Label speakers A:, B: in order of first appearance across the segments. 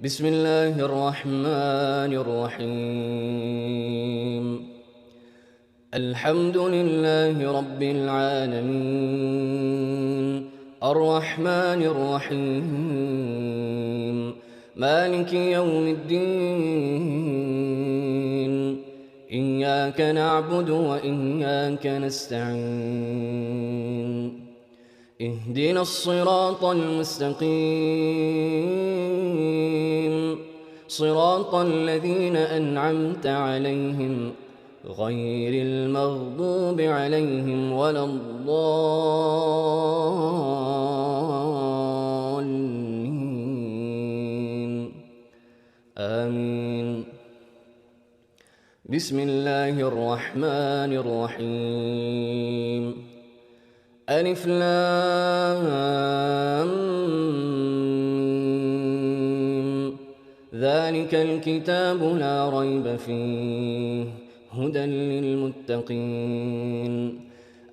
A: بسم الله الرحمن الرحيم. الحمد لله رب العالمين، الرحمن الرحيم، مالك يوم الدين. إياك نعبد وإياك نستعين. اهدنا الصراط المستقيم، صراط الذين أنعمت عليهم غير المغضوب عليهم ولا الضالين. آمين. بسم الله الرحمن الرحيم. ألف لام ميم. ذلك الكتاب لا ريب فيه هدى للمتقين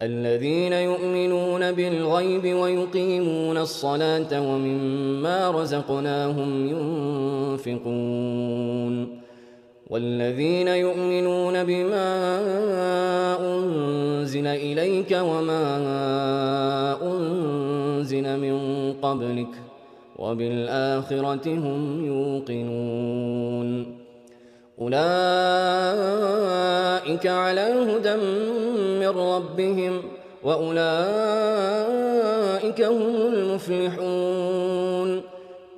A: الذين يؤمنون بالغيب ويقيمون الصلاة ومما رزقناهم ينفقون والذين يؤمنون بما أنزل إليك وما أنزل من قبلك وبالآخرة هم يوقنون. أولئك على هدى من ربهم وأولئك هم المفلحون.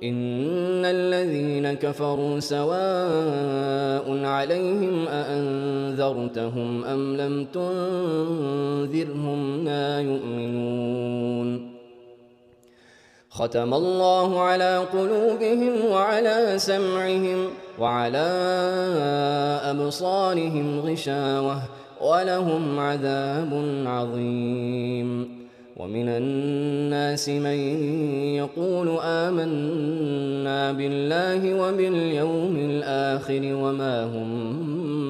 A: إن الذين كفروا سواء عليهم أأنذرتهم أم لم تنذرهم لا يؤمنون. ختم الله على قلوبهم وعلى سمعهم وعلى أبصارهم غشاوة ولهم عذاب عظيم. ومن الناس من يقول آمنا بالله وباليوم الآخر وما هم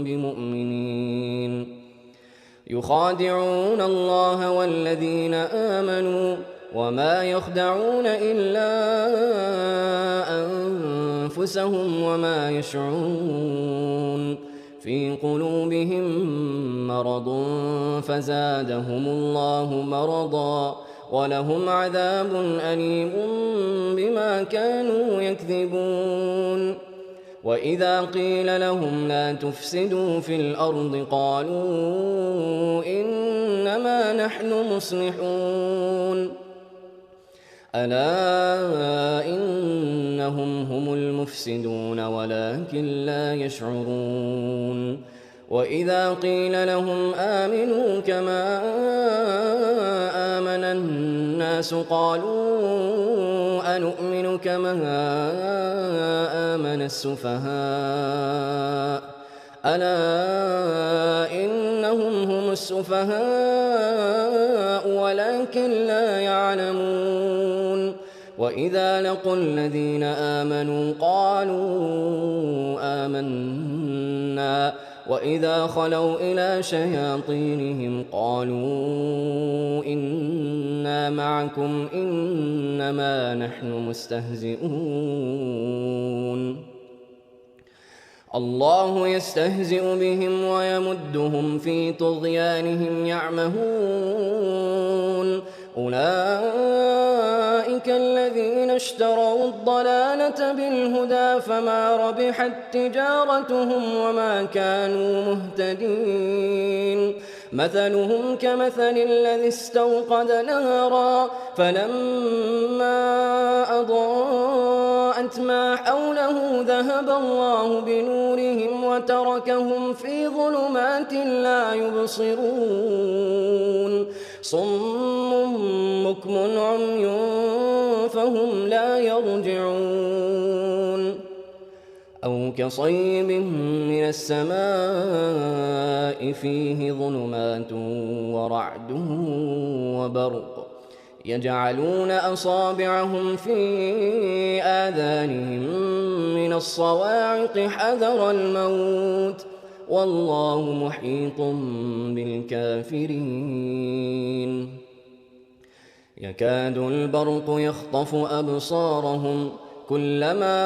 A: بمؤمنين. يخادعون الله والذين آمنوا وما يخدعون إلا أنفسهم وما يشعرون. في قلوبهم مرض فزادهم الله مرضا ولهم عذاب أليم بما كانوا يكذبون. وإذا قيل لهم لا تفسدوا في الأرض قالوا إنما نحن مصلحون. ألا إنهم هم المفسدون ولكن لا يشعرون. وإذا قيل لهم آمنوا كما آمن الناس قالوا أنؤمن كما آمن السفهاء. ألا إنهم هم السفهاء ولكن لا يعلمون. وإذا لقوا الذين آمنوا قالوا آمنا وإذا خلوا إلى شياطينهم قالوا إنا معكم إنما نحن مستهزئون. الله يستهزئ بهم ويمدهم في طغيانهم يعمهون. أولئك الذين اشتروا الضلالة بالهدى فما ربحت تجارتهم وما كانوا مهتدين. مثلهم كمثل الذي استوقد نارا فلما أضاءت ما حوله ذهب الله بنورهم وتركهم في ظلمات لا يبصرون. صم بكم عمي فهم لا يرجعون. أو كصيب من السماء فيه ظلمات ورعد وبرق يجعلون أصابعهم في آذانهم من الصواعق حذر الموت والله محيط بالكافرين. يكاد البرق يخطف أبصارهم كلما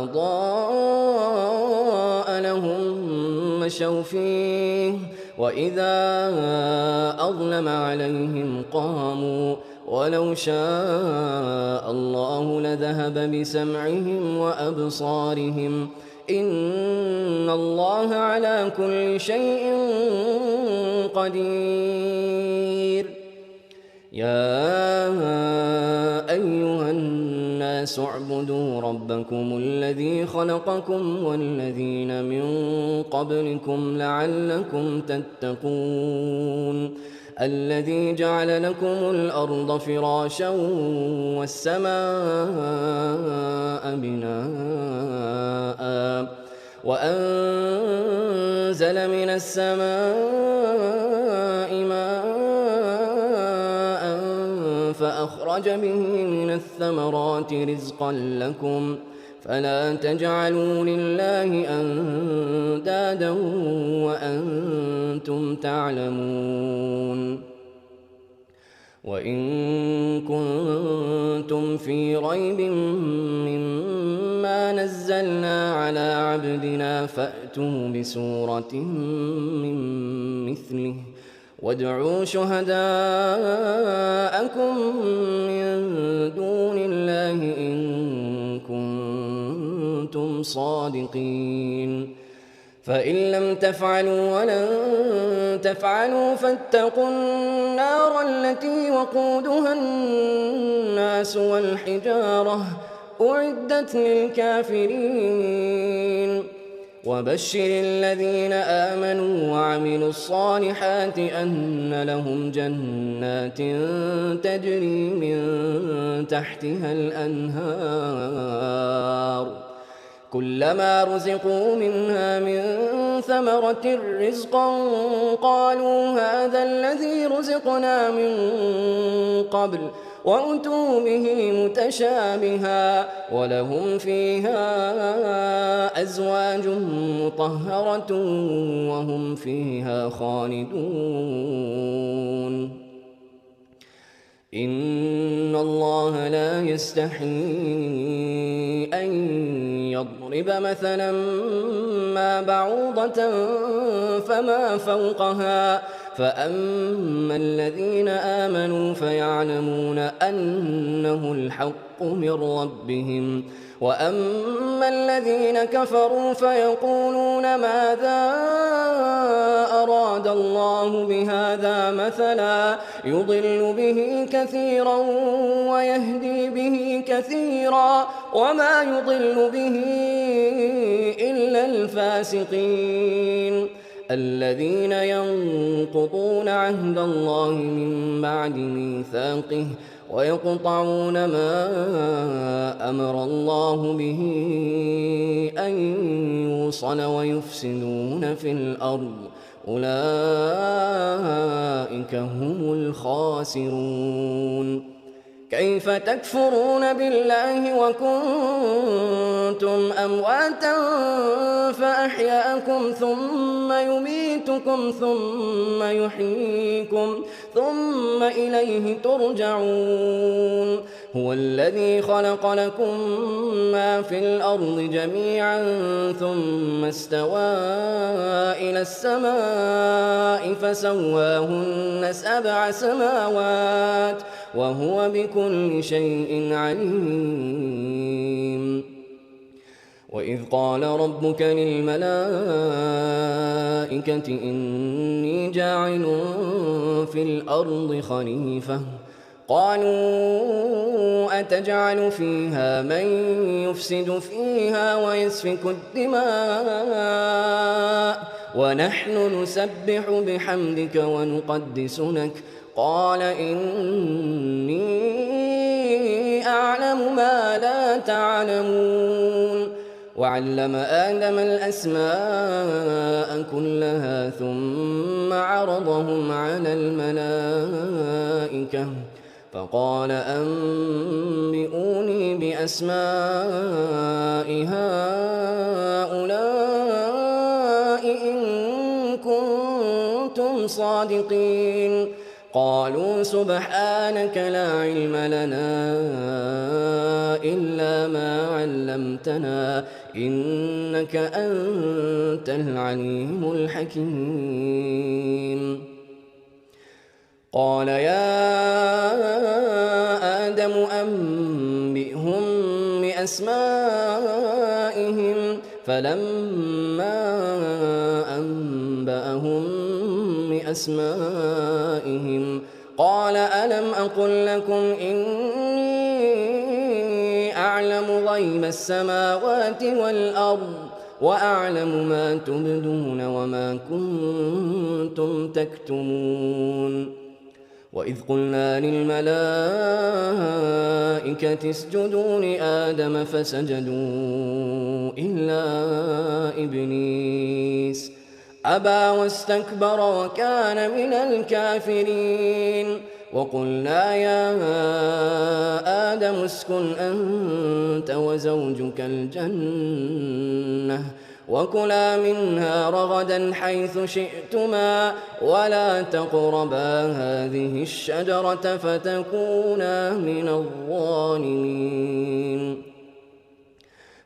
A: أضاء لهم مشوا فيه وإذا أظلم عليهم قاموا ولو شاء الله لذهب بسمعهم وأبصارهم إن الله على كل شيء قدير. يا أيها الناس اعبدوا ربكم الذي خلقكم والذين من قبلكم لعلكم تتقون الذي جعل لكم الأرض فراشا والسماء بناء وأنزل من السماء ماء فأخرج به من الثمرات رزقا لكم فلا تجعلوا لله أندادا وأنتم تعلمون. وإن كنتم في ريب مما نزلنا على عبدنا فأتوا بسورة من مثله وادعوا شهداءكم من دون الله إن كنتم صادقين فإن لم تفعلوا ولن تفعلوا فاتقوا النار التي وقودها الناس والحجارة أعدت للكافرين. وبشر الذين آمنوا وعملوا الصالحات أن لهم جنات تجري من تحتها الأنهار كلما رزقوا منها من ثمرة رزقا قالوا هذا الذي رزقنا من قبل وأتوا به متشابها ولهم فيها أزواج مطهرة وهم فيها خالدون. إن الله لا يستحيي أن يضرب مثلا ما بعوضة فما فوقها فأما الذين آمنوا فيعلمون أنه الحق من ربهم وأما الذين كفروا فيقولون ماذا أراد الله بهذا مثلا يضل به كثيرا ويهدي به كثيرا وما يضل به إلا الفاسقين الذين ينقضون عهد الله من بعد ميثاقه ويقطعون ما أمر الله به أن يوصل ويفسدون في الأرض أولئك هم الخاسرون. كيف تكفرون بالله وكنتم أمواتا فأحياكم ثم يميتكم ثم يحييكم ثم إليه ترجعون. هو الذي خلق لكم ما في الأرض جميعا ثم استوى إلى السماء فسواهن 7 سماوات وهو بكل شيء عليم. وإذ قال ربك للملائكة إني جاعل في الأرض خليفة قالوا أتجعل فيها من يفسد فيها ويسفك الدماء ونحن نسبح بحمدك ونقدس لك قال إني أعلم ما لا تعلمون. وعلم آدم الأسماء كلها ثم عرضهم على الملائكة فقال أنبئوني بأسماء هؤلاء إن كنتم صادقين. قالوا سبحانك لا علم لنا إلا ما علمتنا إنك أنت العليم الحكيم قال يا آدم أنبئهم بأسمائهم فلما أنبأهم بأسمائهم قال ألم أقل لكم إني أعلم غيب السماوات والأرض وأعلم ما تبدون وما كنتم تكتمون وإذ قلنا للملائكة اسجدوا لآدم فسجدوا إلا إبليس أبى واستكبر وكان من الكافرين وقلنا يا آدم اسكن أنت وزوجك الجنة وكلا منها رغدا حيث شئتما ولا تقربا هذه الشجرة فتكونا من الظالمين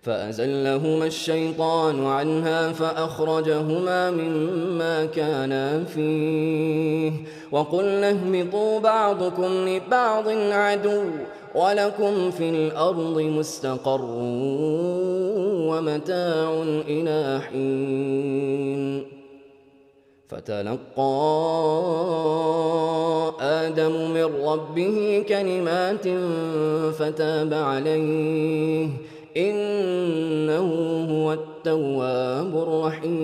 A: فأزلهما الشيطان عنها فأخرجهما مما كانا فيه وقلنا اهبطوا بعضكم لبعض عدو ولكم في الأرض مستقر ومتاع إلى حين فتلقى آدم من ربه كلمات فتاب عليه إنه هو التواب الرحيم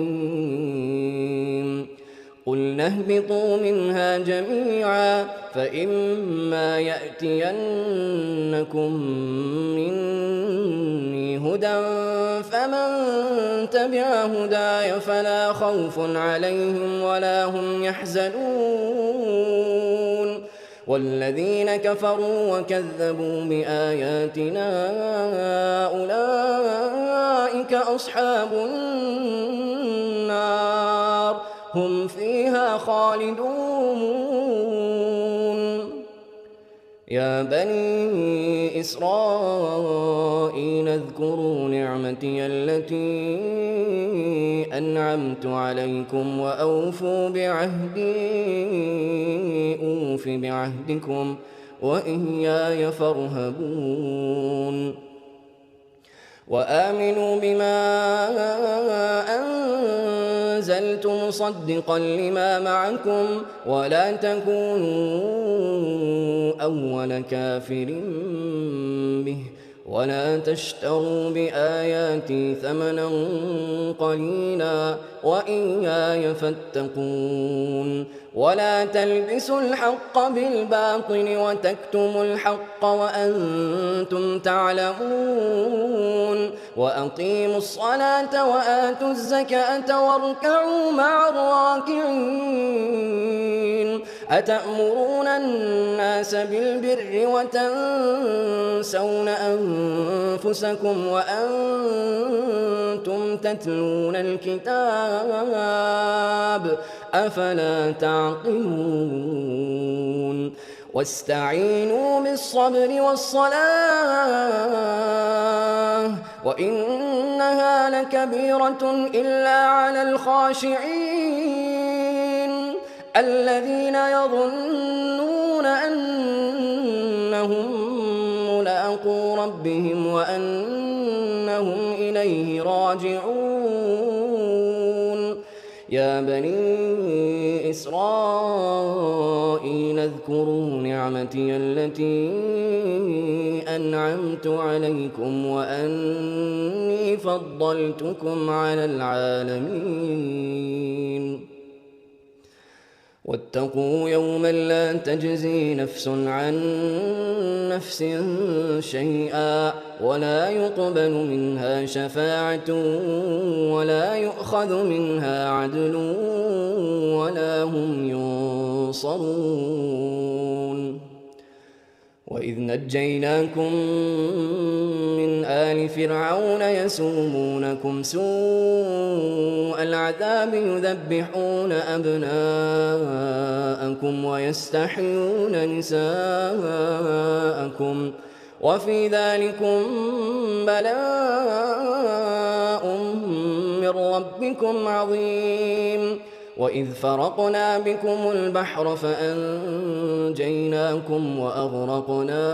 A: قلنا اهبطوا منها جميعا فإما يأتينكم مني هدى فمن تبع هداي فلا خوف عليهم ولا هم يحزنون والذين كفروا وكذبوا بآياتنا أولئك أصحاب النار هم فيها خالدون يا بني إسرائيل اذكروا نعمتي التي أنعمت عليكم وأوفوا بعهدي أوف بعهدكم وإياي فارهبون وآمنوا بما أنزلت مصدقا لما معكم ولا تكونوا أول كافر به ولا تشتروا بآياتي ثمنا قليلا وإياي فاتقون ولا تلبسوا الحق بالباطل وتكتموا الحق وأنتم تعلمون وأقيموا الصلاة وآتوا الزكاة واركعوا مع الراكعين أتأمرون الناس بالبر وتنسون أنفسكم وأنتم تتلون الكتاب أفلا تعقلون واستعينوا بالصبر والصلاة وإنها لكبيرة إلا على الخاشعين الذين يظنون أنهم ملاقو ربهم وأنهم إليه راجعون يا بني إسرائيل اذكروا نعمتي التي أنعمت عليكم وأني فضلتكم على العالمين واتقوا يوما لا تجزي نفس عن نفس شيئا ولا يقبل منها شفاعة ولا يؤخذ منها عدل ولا هم ينصرون وإذ نجيناكم من آل فرعون يسومونكم سوء العذاب يذبحون أبناءكم ويستحيون نساءكم وفي ذلكم بلاء من ربكم عظيم. وإذ فرقنا بكم البحر فأنجيناكم وأغرقنا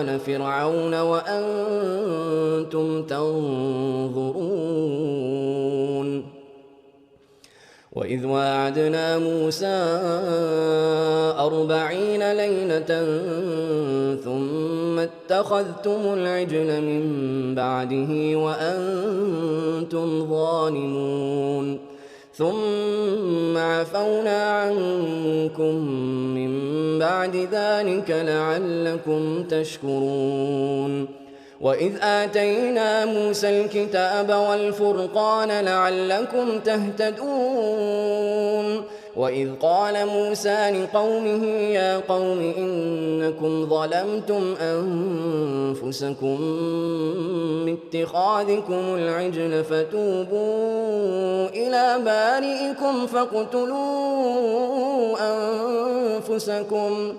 A: آل فرعون وأنتم تنظرون. وإذ واعدنا موسى 40 ليلة ثم اتخذتم العجل من بعده وأنتم ظالمون ثم عفونا عنكم من بعد ذلك لعلكم تشكرون. وإذ آتينا موسى الكتاب والفرقان لعلكم تهتدون. وإذ قال موسى لقومه يا قوم إنكم ظلمتم أنفسكم باتخاذكم العجل فتوبوا إلى بارئكم فاقتلوا أنفسكم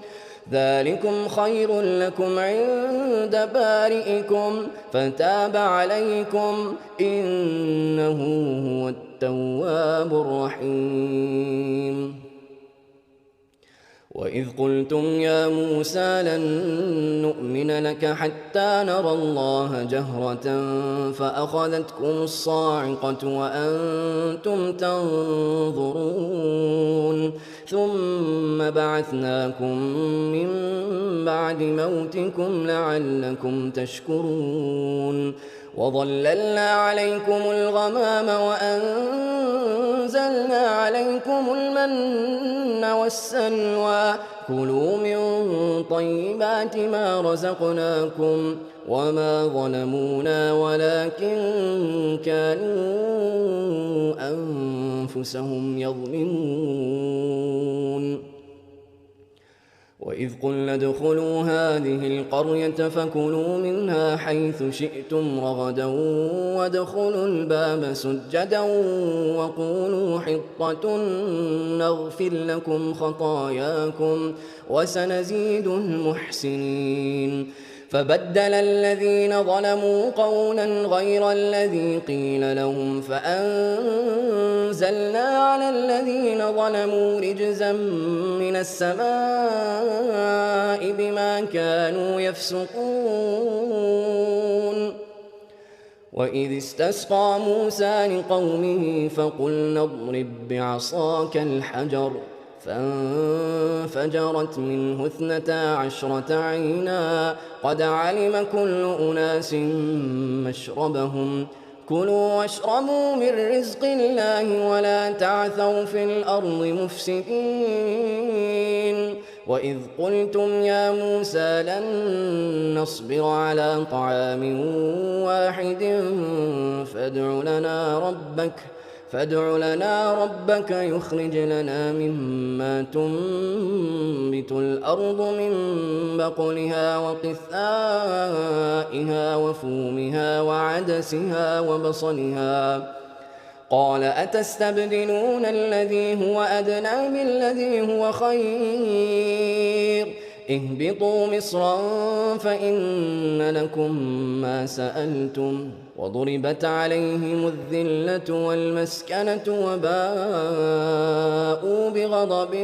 A: ذلكم خير لكم عند بارئكم فتاب عليكم إنه هو التواب الرحيم. وإذ قلتم يا موسى لن نؤمن لك حتى نرى الله جهرة فأخذتكم الصاعقة وأنتم تنظرون ثم بعثناكم من بعد موتكم لعلكم تشكرون. وظللنا عليكم الغمام وأنزلنا عليكم المن والسلوى كلوا من طيبات ما رزقناكم وما ظلمونا ولكن كانوا أنفسهم يظلمون. وإذ قلنا ادخلوا هذه القرية فكلوا منها حيث شئتم رغدا وادخلوا الباب سجدا وقولوا حطة نغفر لكم خطاياكم وسنزيد المحسنين. فبدل الذين ظلموا قولا غير الذي قيل لهم فأنزلنا على الذين ظلموا رجزا من السماء بما كانوا يفسقون. وإذ استسقى موسى لقومه فقلنا اضرب بعصاك الحجر فانفجرت منه 12 عينا قد علم كل أناس مشربهم كلوا واشربوا من رزق الله ولا تعثوا في الأرض مفسدين. وإذ قلتم يا موسى لن نصبر على طعام واحد فادع لنا ربك يخرج لنا مما تنبت الأرض من بقلها وقثائها وفومها وعدسها وبصلها قال أتستبدلون الذي هو أدنى بالذي هو خير اهبطوا مصرا فإن لكم ما سألتم وضربت عليهم الذلة والمسكنة وباءوا بغضب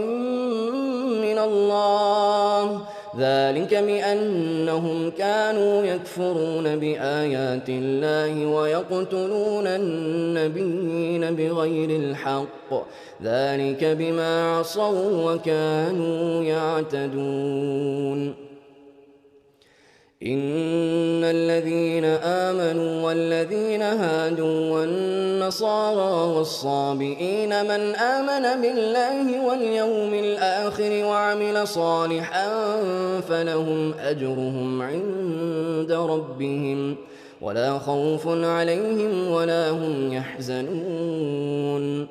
A: من الله ذلك بأنهم كانوا يكفرون بآيات الله ويقتلون النبيين بغير الحق ذلك بما عصوا وكانوا يعتدون. إن الذين آمنوا والذين هادوا والنصارى والصابئين من آمن بالله واليوم الآخر وعمل صالحا فلهم أجرهم عند ربهم ولا خوف عليهم ولا هم يحزنون.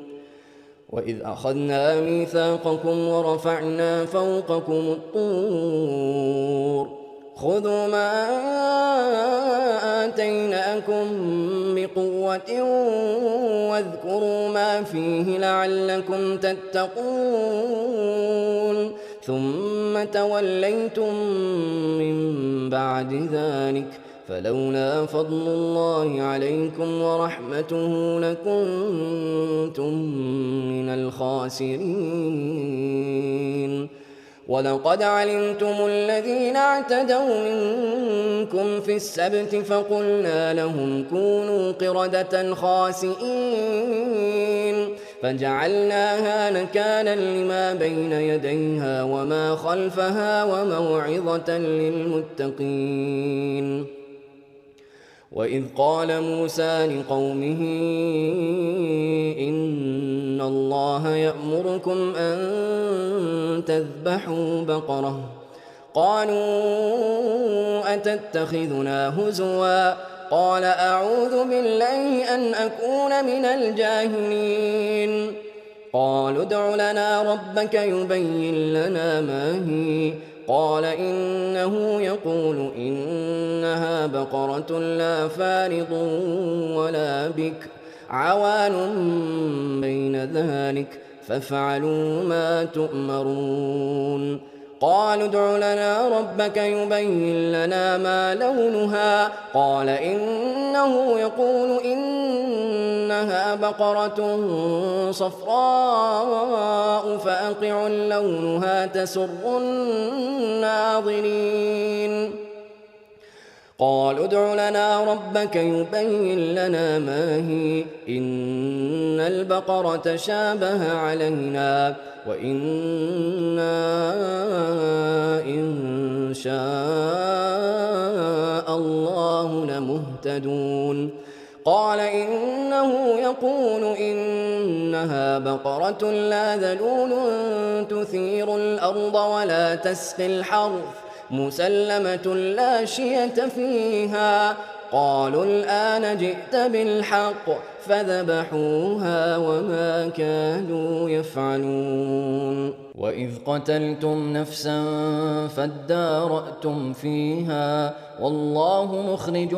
A: وإذ أخذنا ميثاقكم ورفعنا فوقكم الطور خذوا ما آتيناكم بقوة واذكروا ما فيه لعلكم تتقون ثم توليتم من بعد ذلك فلولا فضل الله عليكم ورحمته لكنتم من الخاسرين ولقد علمتم الذين اعتدوا منكم في السبت فقلنا لهم كونوا قردة خاسئين فجعلناها نكالا لما بين يديها وما خلفها وموعظة للمتقين وإذ قال موسى لقومه إن الله يأمركم أن تذبحوا بقرة قالوا أتتخذنا هزوا قال أعوذ بالله أن أكون من الجاهلين قالوا ادع لنا ربك يبين لنا ما هي قال إنه يقول إنها بقرة لا فارض ولا بكر عوان بين ذلك فافعلوا ما تؤمرون قالوا ادع لنا ربك يبين لنا ما لونها قال إنه يقول إنها بقرة صفراء فأقع لونها تسر الناظرين قالوا ادع لنا ربك يبين لنا ما هي إن البقرة شابه علينا وإنا إن شاء الله لمهتدون قال إنه يقول إنها بقرة لا ذلول تثير الأرض ولا تسقي الحرث مسلمة لا شية فيها قالوا الآن جئت بالحق فذبحوها وما كانوا يفعلون وإذ قتلتم نفسا فادارأتم فيها والله مخرج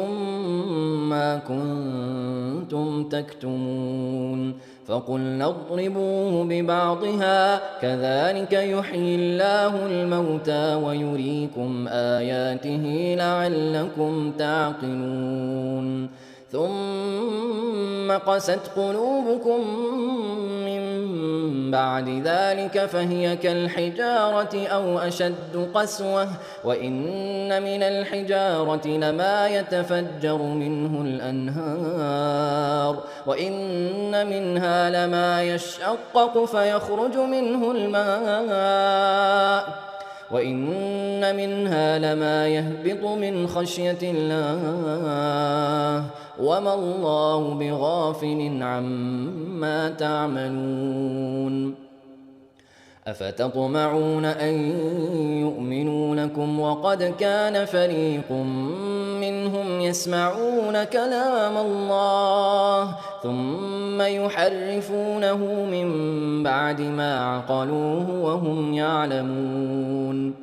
A: ما كنتم تكتمون فقلنا اضربوه ببعضها كذلك يحيي الله الموتى ويريكم آياته لعلكم تعقلون ثم قست قلوبكم من بعد ذلك فهي كالحجارة أو أشد قسوة وإن من الحجارة لما يتفجر منه الأنهار وإن منها لما يشقق فيخرج منه الماء وإن منها لما يهبط من خشية الله وما الله بغافل عما تعملون أفتطمعون أن يؤمنوا لكم وقد كان فريق منهم يسمعون كلام الله ثم يحرفونه من بعد ما عقلوه وهم يعلمون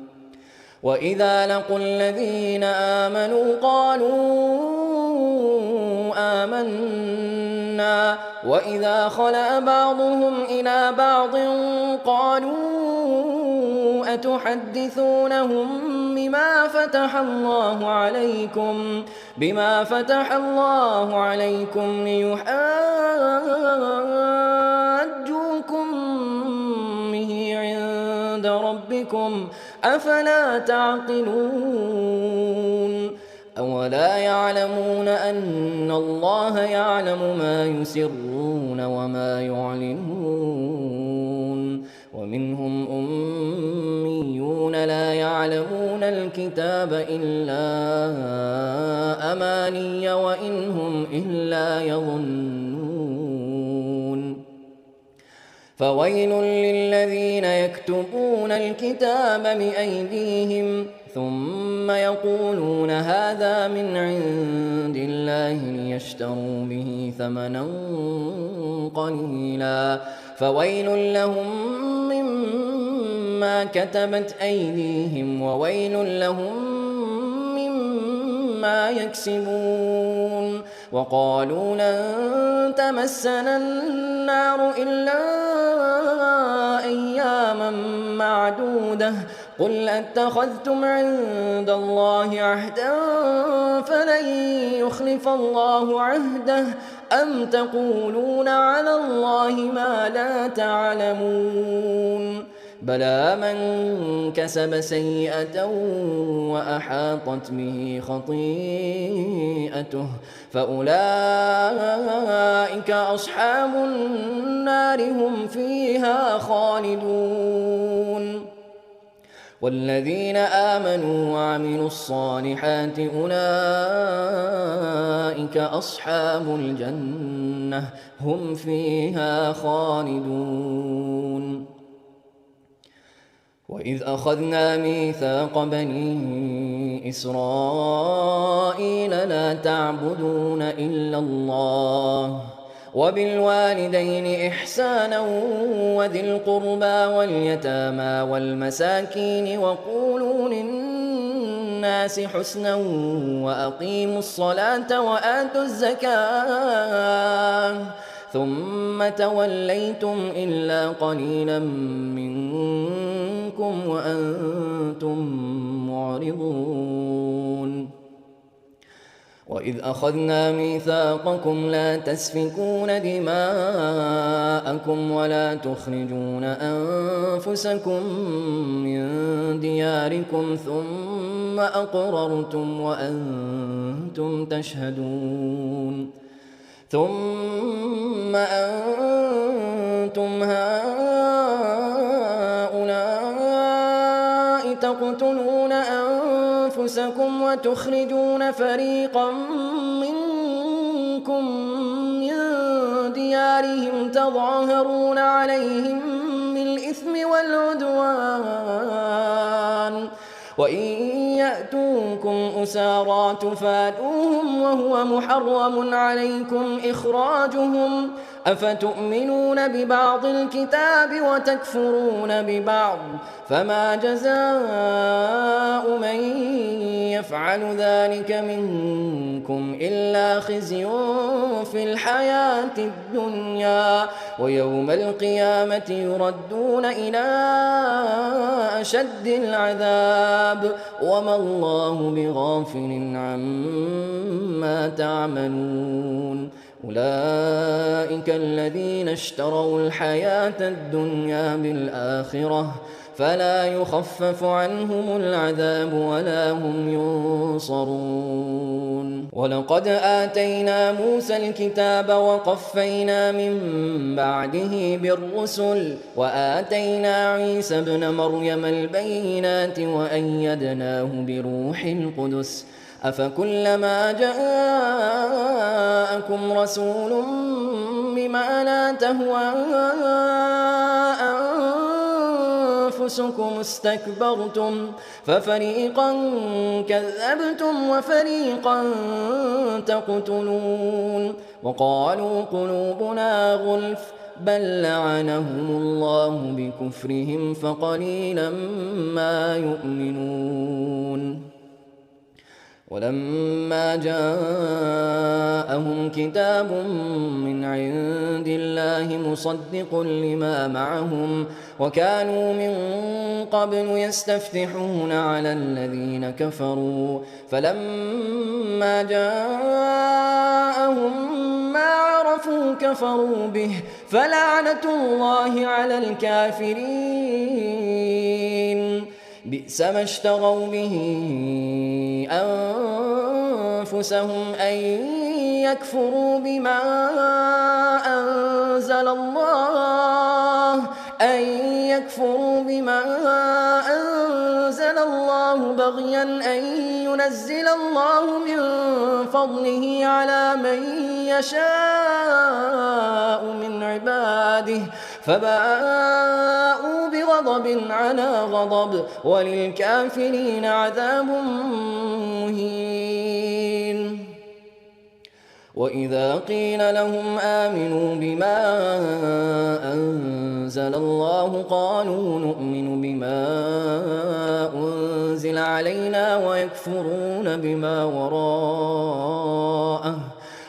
A: وإذا لقوا الذين آمنوا قالوا آمنا وإذا خلا بعضهم إلى بعض قالوا أتحدثونهم بما فتح الله عليكم ليحاجوكم به عند ربكم أفلا تعقلون أولا يعلمون أن الله يعلم ما يسرون وما يعلنون ومنهم أميون لا يعلمون الكتاب إلا أماني وإن هم إلا يظنون فويل للذين يكتبون الكتاب بأيديهم ثم يقولون هذا من عند الله ليشتروا به ثمنا قليلا فويل لهم مما كتبت أيديهم وويل لهم مما يكسبون. وقالوا لن تمسنا النار إلا أياما معدودة قل أتخذتم عند الله عهدا فلن يخلف الله عهده أم تقولون على الله ما لا تعلمون. بلى من كسب سيئة وأحاطت به خطيئته فأولئك أصحاب النار هم فيها خالدون. والذين آمنوا وعملوا الصالحات أولئك أصحاب الجنة هم فيها خالدون. وإذ أخذنا ميثاق بني إسرائيل لا تعبدون إلا الله وبالوالدين إحسانا وذي القربى واليتامى والمساكين وقولوا للناس حسنا وأقيموا الصلاة وآتوا الزكاة ثم توليتم إلا قليلا منكم وأنتم معرضون. وإذ أخذنا ميثاقكم لا تسفكون دماءكم ولا تخرجون أنفسكم من دياركم ثم أقررتم وأنتم تشهدون. ثم أنتم هؤلاء تقتلون أنفسكم وتخرجون فريقا منكم من ديارهم تظاهرون عليهم بالإثم والعدوان وإن يأتوكم أسارى تفادوهم وهو محرم عليكم إخراجهم أفتؤمنون ببعض الكتاب وتكفرون ببعض فما جزاء من يفعل ذلك منكم إلا خزي في الحياة الدنيا ويوم القيامة يردون إلى أشد العذاب وما الله بغافل عما تعملون. أولئك الذين اشتروا الحياة الدنيا بالآخرة فلا يخفف عنهم العذاب ولا هم ينصرون. ولقد آتينا موسى الكتاب وقفينا من بعده بالرسل وآتينا عيسى ابن مريم البينات وأيدناه بروح القدس أفكلما جاءكم رسول بما لا تهوى أنفسكم استكبرتم ففريقا كذبتم وفريقا تقتلون. وقالوا قلوبنا غلف بل لعنهم الله بكفرهم فقليلا ما يؤمنون. ولما جاءهم كتاب من عند الله مصدق لما معهم وكانوا من قبل يستفتحون على الذين كفروا فلما جاءهم ما عرفوا كفروا به فلعنة الله على الكافرين. بئس ما اشتروا به أنفسهم أن يكفروا بما أنزل الله بغيا أن ينزل الله من فضله على من يشاء من عباده فباءوا بغضب على غضب وللكافرين عذاب مهين. وإذا قيل لهم آمنوا بما أنزل الله قالوا نؤمن بما أنزل علينا ويكفرون بما وراءه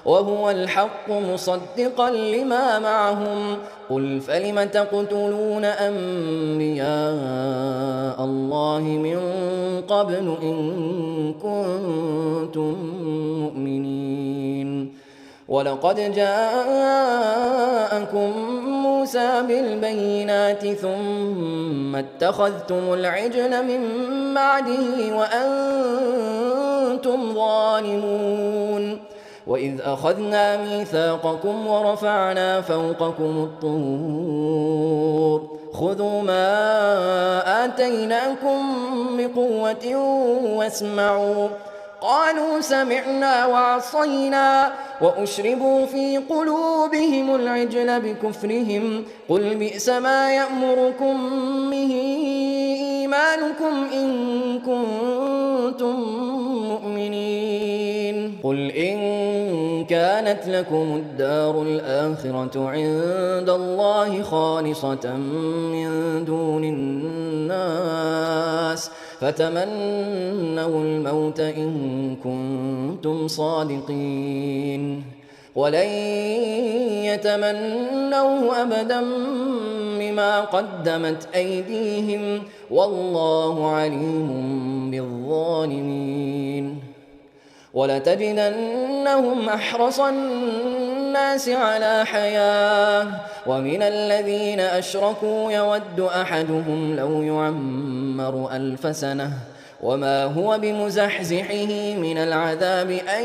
A: وهو الحق مصدقا لما معهم قل فلم تقتلون أنبياء الله من قبل إن كنتم مؤمنين ولقد جاءكم موسى بالبينات ثم اتخذتم العجل من بعده وأنتم ظالمون وإذ أخذنا ميثاقكم ورفعنا فوقكم الطور خذوا ما آتيناكم بقوة واسمعوا قالوا سمعنا وعصينا وأشربوا في قلوبهم العجل بكفرهم قل بئس ما يأمركم به إيمانكم إن كنتم مؤمنين قل إن كانت لكم الدار الآخرة عند الله خالصة من دون الناس فتمنوا الموت إن كنتم صادقين ولن يتمنوه أبدا بما قدمت أيديهم والله عليم بالظالمين ولتجدنهم أحرص الناس على حياة ومن الذين أشركوا يود أحدهم لو يعمر 1000 سنة وما هو بمزحزحه من العذاب أن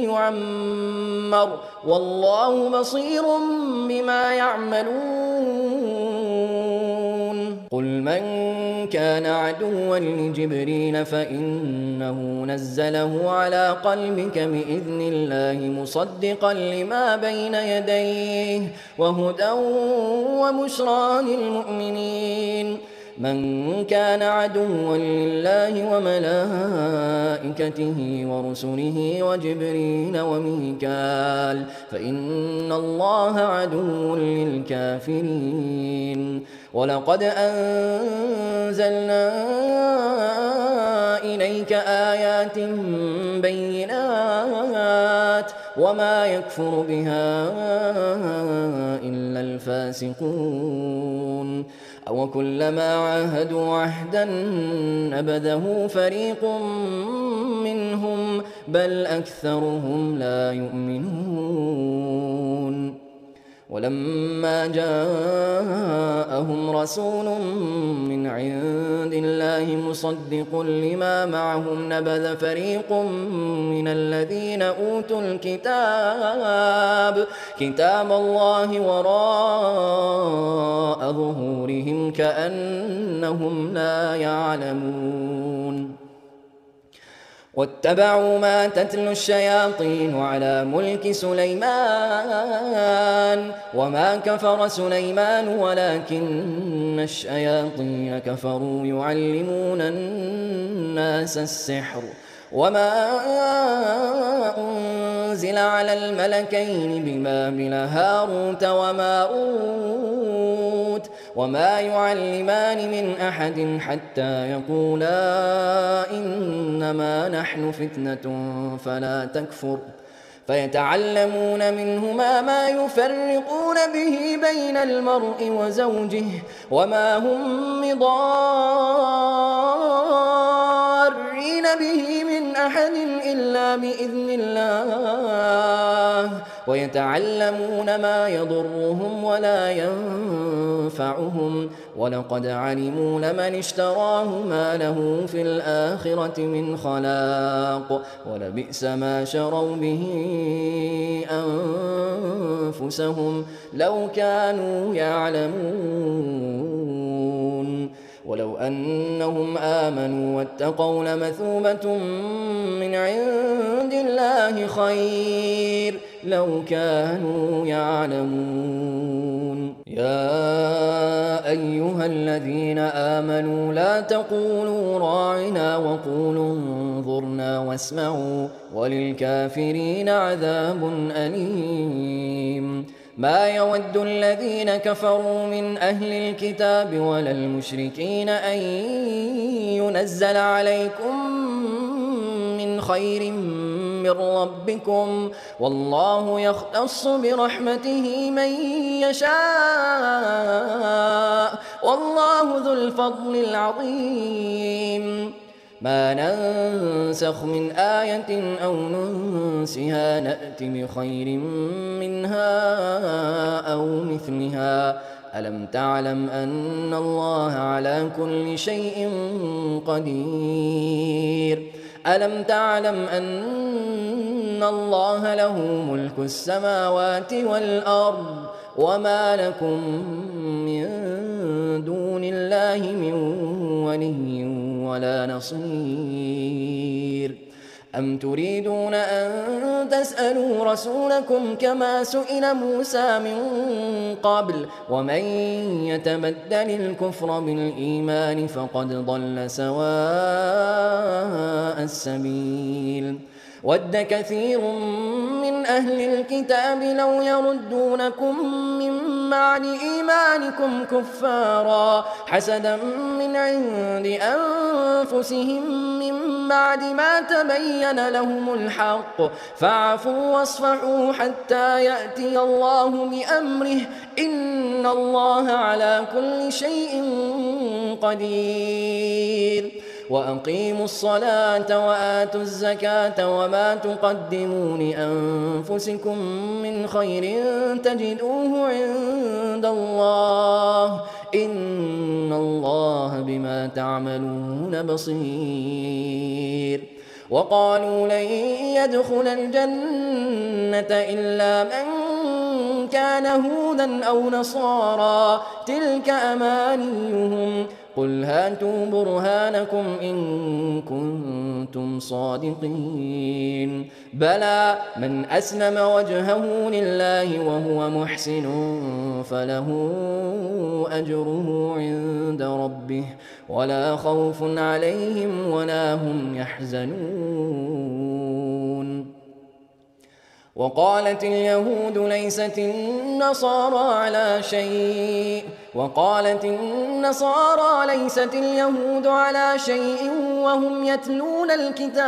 A: يعمر والله بصير بما يعملون قل من كان عدوا لجبريل فإنه نزله على قلبك بإذن الله مصدقا لما بين يديه وهدى وبشرى للمؤمنين من كان عدوا لله وملائكته ورسله وجبريل وميكال فإن الله عدو للكافرين ولقد أنزلنا إليك آيات بينات وما يكفر بها إلا الفاسقون أو كلما عاهدوا عهدا نبذه فريق منهم بل أكثرهم لا يؤمنون ولما جاءهم رسول من عند الله مصدق لما معهم نبذ فريق من الذين أوتوا كتاب الله وراء ظهورهم كأنهم لا يعلمون واتبعوا ما تتلو الشياطين على ملك سليمان وما كفر سليمان ولكن الشياطين كفروا يعلمون الناس السحر وما أنزل على الملكين ببابل هاروت وماروت وما يعلمان من أحد حتى يقولا إنما نحن فتنة فلا تكفر فيتعلمون منهما ما يفرقون به بين المرء وزوجه وما هم بضارين به من أحد إلا بإذن الله ويتعلمون ما يضرهم ولا ينفعهم ولقد علموا لمن اشتراه ما له في الآخرة من خلاق ولبئس ما شروا به أنفسهم لو كانوا يعلمون ولو أنهم آمنوا واتقوا لمثوبة من عند الله خير لو كانوا يعلمون يا أيها الذين آمنوا لا تقولوا راعنا وقولوا انظرنا انظرنا واسمعوا وللكافرين عذاب أليم ما يود الذين كفروا من أهل الكتاب ولا المشركين أن ينزل عليكم من خير من ربكم والله يختص برحمته من يشاء والله ذو الفضل العظيم ما ننسخ من آية أو ننسها نأت بخير منها أو مثلها ألم تعلم أن الله على كل شيء قدير ألم تعلم أن الله له ملك السماوات والأرض وما لكم من دون الله من ولي ولا نصير أم تريدون أن تسألوا رسولكم كما سئل موسى من قبل ومن يتبدل الكفر بالإيمان فقد ضل سواء السبيل ود كثير من أهل الكتاب لو يردونكم من بعد إيمانكم كفارا حسدا من عند أنفسهم من بعد ما تبين لهم الحق فاعفوا واصفحوا حتى يأتي الله بأمره إن الله على كل شيء قدير وأقيموا الصلاة وآتوا الزكاة وما تقدموا لأنفسكم من خير تجدوه عند الله إن الله بما تعملون بصير وقالوا لن يدخل الجنة إلا من كان هودا أو نصارى تلك أمانيهم قل هاتوا برهانكم إن كنتم صادقين بلى من أسلم وجهه لله وهو محسن فله أجره عند ربه ولا خوف عليهم ولا هم يحزنون وقالت اليهود ليست النصارى على شيء وقالت النصارى ليست اليهود على شيء وهم يتلون الكتاب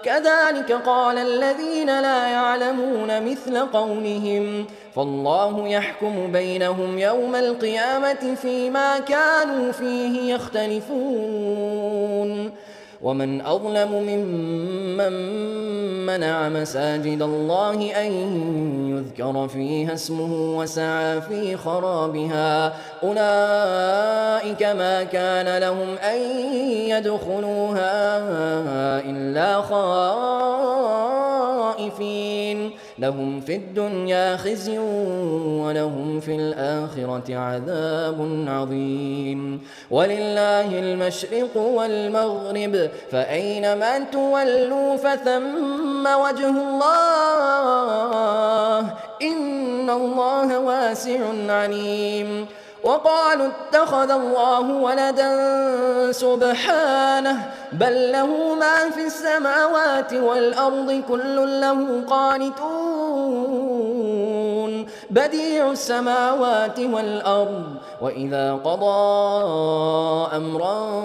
A: كذلك قال الذين لا يعلمون مثل قولهم فالله يحكم بينهم يوم القيامة فيما كانوا فيه يختلفون ومن أظلم ممن منع مساجد الله أن يذكر فيها اسمه وسعى في خرابها أولئك ما كان لهم أن يدخلوها إلا خائفين لهم في الدنيا خزي ولهم في الآخرة عذاب عظيم ولله المشرق والمغرب فأينما تولوا فثم وجه الله إن الله واسع عليم وقالوا اتخذ الله ولدا سبحانه بل له ما في السماوات والأرض كل له قانتون بديع السماوات والأرض وإذا قضى أمرا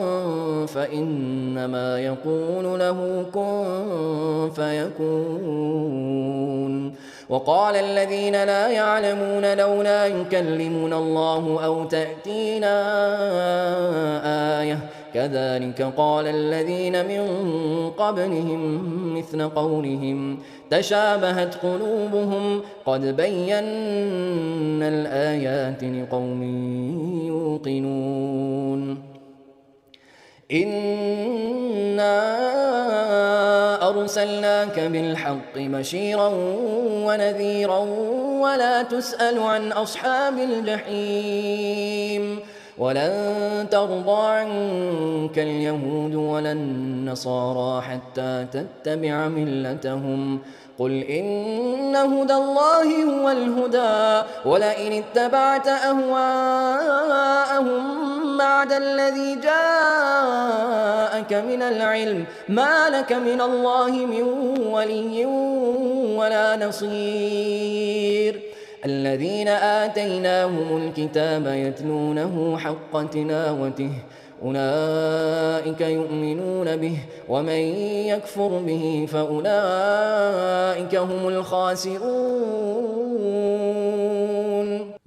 A: فإنما يقول له كن فيكون وقال الذين لا يعلمون لولا يكلمنا الله أو تأتينا آية كذلك قال الذين من قبلهم مثل قولهم تشابهت قلوبهم قد بينا الآيات لقوم يوقنون إنا أرسلناك بالحق بشيرا ونذيرا ولا تسأل عن أصحاب الجحيم ولن ترضى عنك اليهود ولا النصارى حتى تتبع ملتهم قل إن هدى الله هو الهدى ولئن اتبعت أهواءهم بعد الذي جاءك ما لك من الله من ولي ولا نصير. الذين آتيناهم الكتاب يتلونه حق تلاوته أولئك يؤمنون به ومن يكفر به فأولئك هم الخاسرون.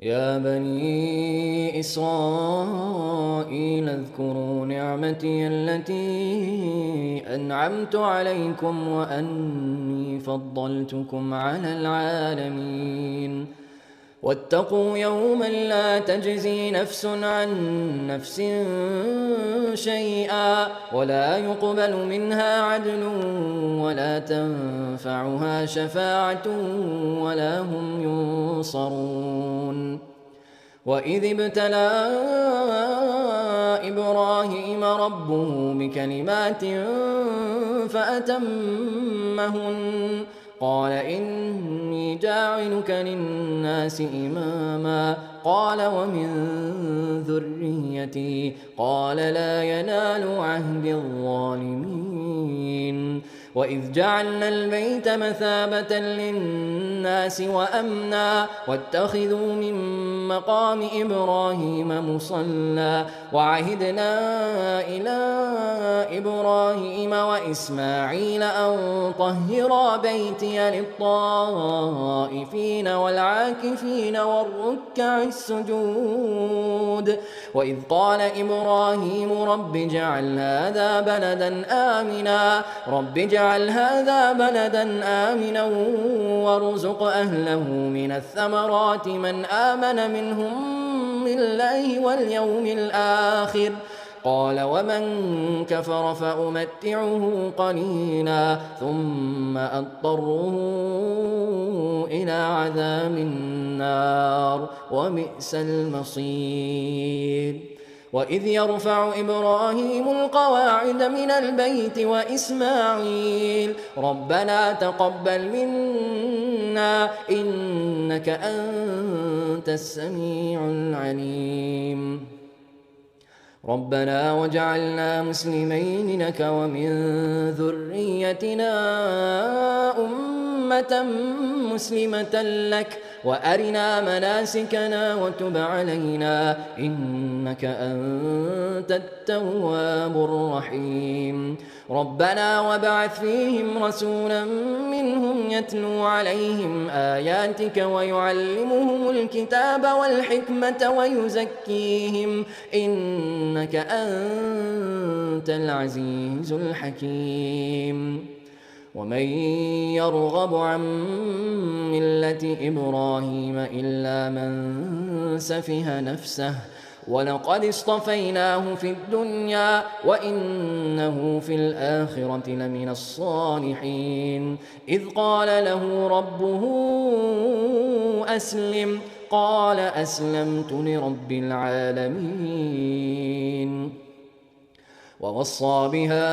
A: يا بني إسرائيل اذكروا نعمتي التي أنعمت عليكم وأني فضلتكم على العالمين. واتقوا يوما لا تجزي نفس عن نفس شيئا ولا يقبل منها عدل ولا تنفعها شفاعة ولا هم ينصرون. وإذ ابتلى إبراهيم ربه بكلمات فأتمهن قال إني جاعلك للناس إماما قال ومن ذريتي قال لا ينال عهد الظالمين. وإذ جعلنا البيت مثابة للناس وأمنا واتخذوا من مقام إبراهيم مصلى وعهدنا إلى إبراهيم وإسماعيل أن طهرا بيتي للطائفين والعاكفين والركع السجود. وإذ قال إبراهيم رب اجعل هذا بلدا آمنا وارزق أهله من الثمرات من آمن منهم بالله واليوم الآخر قال ومن كفر فأمتعه قليلا ثم أضطره إلى عذاب النار وبئس المصير. وإذ يرفع إبراهيم القواعد من البيت وإسماعيل ربنا تقبل منا إنك أنت السميع العليم ربنا وجعلنا مسلمين لك ومن ذريتنا أمة مسلمة لك وأرنا مناسكنا وتب علينا إنك أنت التواب الرحيم. ربنا وابعث فيهم رسولا منهم يتلو عليهم آياتك ويعلمهم الكتاب والحكمة ويزكيهم إنك أنت العزيز الحكيم. ومن يرغب عن ملة إبراهيم إلا من سفه نفسه ولقد اصطفيناه في الدنيا وإنه في الآخرة لمن الصالحين. إذ قال له ربه أسلم قال أسلمت لرب العالمين. ووصى بها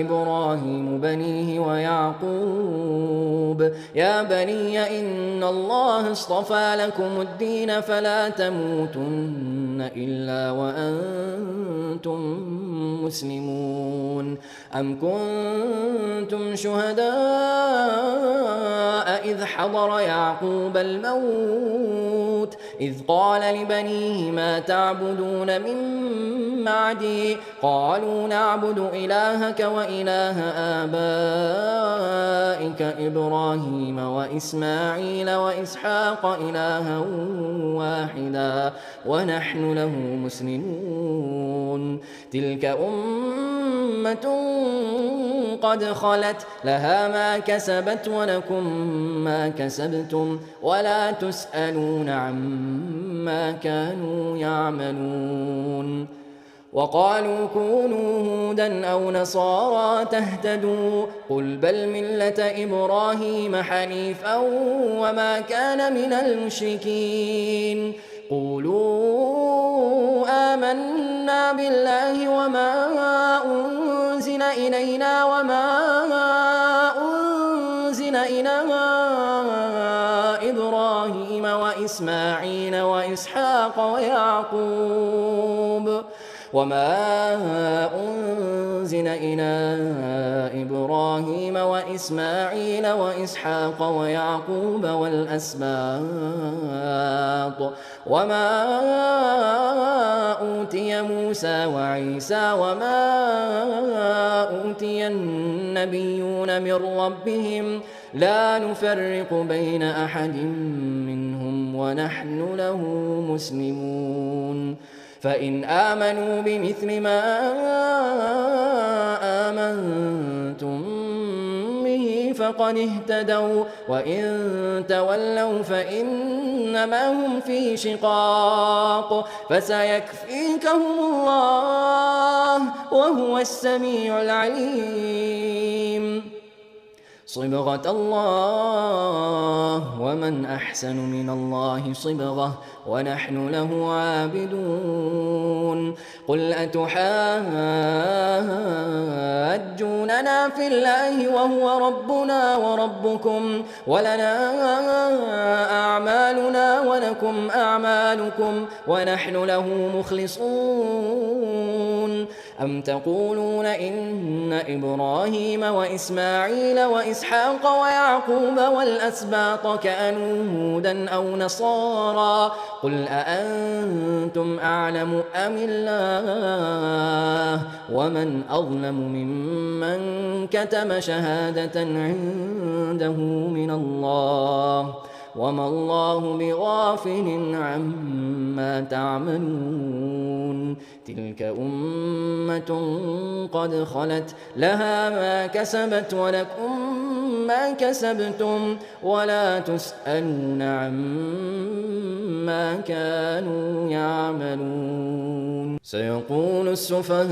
A: إبراهيم بنيه ويعقوب يا بني إن الله اصطفى لكم الدين فلا تموتن إلا وأنتم مسلمون. أم كنتم شهداء إذ حضر يعقوب الموت إذ قال لبنيه ما تعبدون من بعدي قالوا نعبد إلهك وإله آبائك إبراهيم وإسماعيل وإسحاق إلها واحدا ونحن له مسلمون. تلك أمة قد خلت لها ما كسبت ولكم ما كسبتم ولا تسألون عما كانوا يعملون. وقالوا كونوا هودا أو نصارى تهتدوا قل بل ملة إبراهيم حنيفا وما كان من المشركين. قولوا آمنا بالله وما أنزل إلينا وما أنزل إلى إبراهيم وإسماعيل وإسحاق ويعقوب وما أنزل إلى إبراهيم وإسماعيل وإسحاق ويعقوب والأسباط وما أوتي موسى وعيسى وما أوتي النبيون من ربهم لا نفرق بين أحد منهم ونحن له مسلمون فإن آمنوا بمثل ما آمنتم به فقد اهتدوا وإن تولوا فإنما هم في شقاق فسيكفيكهم الله وهو السميع العليم صبغة الله ومن أحسن من الله صبغة ونحن له عابدون قل أتحاجوننا في الله وهو ربنا وربكم ولنا أعمالنا ولكم أعمالكم ونحن له مخلصون أم تقولون إن إبراهيم وإسماعيل وإسحاق ويعقوب والأسباط كانوا هودا أو نصارى قل أأنتم أعلم أم الله ومن أظلم ممن كتم شهادة عنده من الله وما الله بغافل عما تعملون تلك أمة قد خلت لها ما كسبت ولكم ما كسبتم ولا تسألون عما كانوا يعملون سيقول السفهاء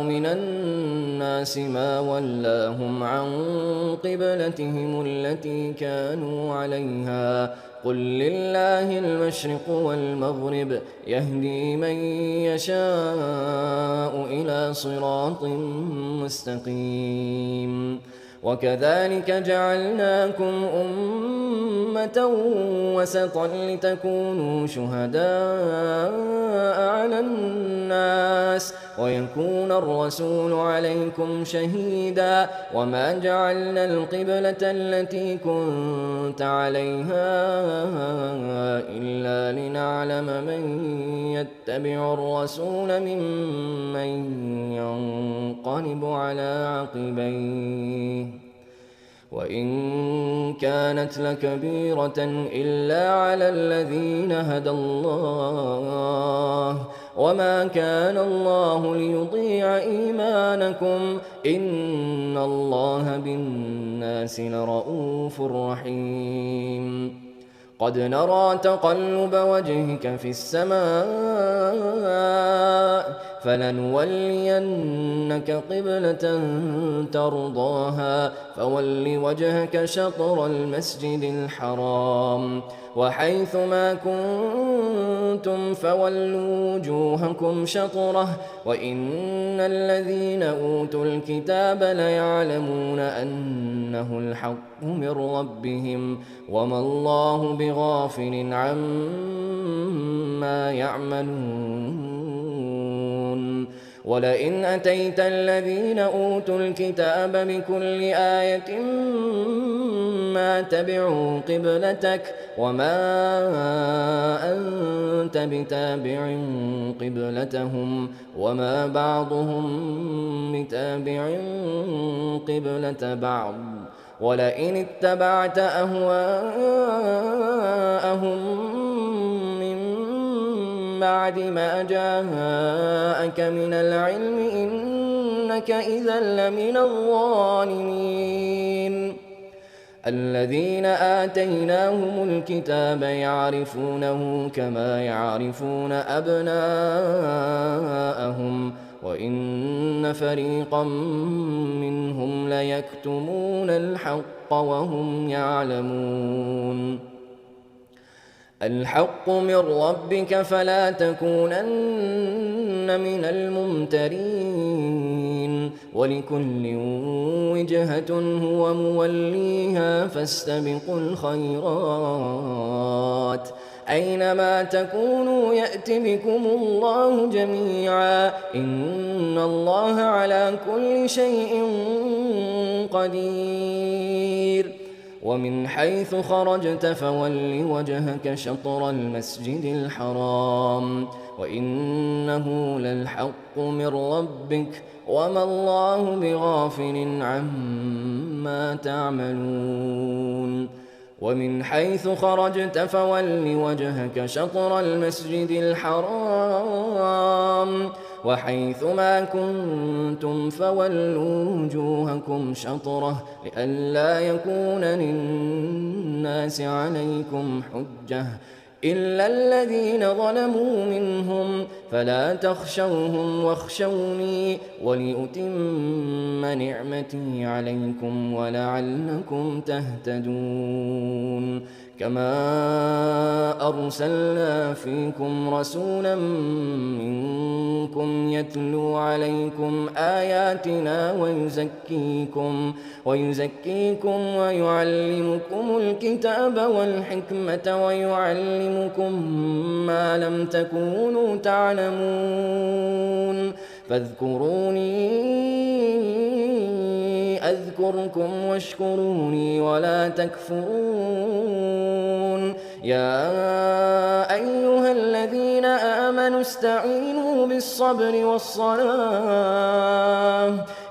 A: من الناس ما ولاهم عن قبلتهم التي كانوا عليها قل لله المشرق والمغرب يهدي من يشاء إلى صراط مستقيم وكذلك جعلناكم أمة وسطا لتكونوا شهداء على الناس ويكون الرسول عليكم شهيدا وما جعلنا القبلة التي كنت عليها إلا لنعلم من يتبع الرسول ممن ينقلب على عقبيه وإن كانت لكبيرة إلا على الذين هدى الله وما كان الله ليضيع إيمانكم إن الله بالناس لرؤوف رحيم قد نرى تقلب وجهك في السماء فلنولينك قبلة ترضاها فول وجهك شطر المسجد الحرام وحيث ما كنتم فولوا وجوهكم شطره وإن الذين أوتوا الكتاب ليعلمون أنه الحق من ربهم وما الله بغافل عما يعملون ولئن أتيت الذين أوتوا الكتاب بكل آية ما تبعوا قبلتك وما أنت بتابع قبلتهم وما بعضهم بتابع قبلة بعض ولئن اتبعت أهواءهم بعد ما جاءك من العلم إنك إذا لمن الظالمين الذين آتيناهم الكتاب يعرفونه كما يعرفون أبناءهم وإن فريقا منهم ليكتمون الحق وهم يعلمون الحق من ربك فلا تكونن من الممترين ولكل وجهة هو موليها فاستبقوا الخيرات أينما تكونوا يأت بكم الله جميعا إن الله على كل شيء قدير ومن حيث خرجت فول وجهك شطر المسجد الحرام وإنه للحق من ربك وما الله بغافل عما تعملون ومن حيث خرجت فول وجهك شطر المسجد الحرام وحيث ما كنتم فولوا وجوهكم شطره لئلا يكون للناس عليكم حجة إلا الذين ظلموا منهم فلا تخشوهم واخشوني ولأتم نعمتي عليكم ولعلكم تهتدون كما أرسلنا فيكم رسولا منكم يتلو عليكم آياتنا ويزكيكم ويعلمكم الكتاب والحكمة ويعلمكم ما لم تكونوا تعلمون فاذكروني أذكركم واشكروني ولا تكفرون يا أيها الذين آمنوا استعينوا بالصبر والصلاة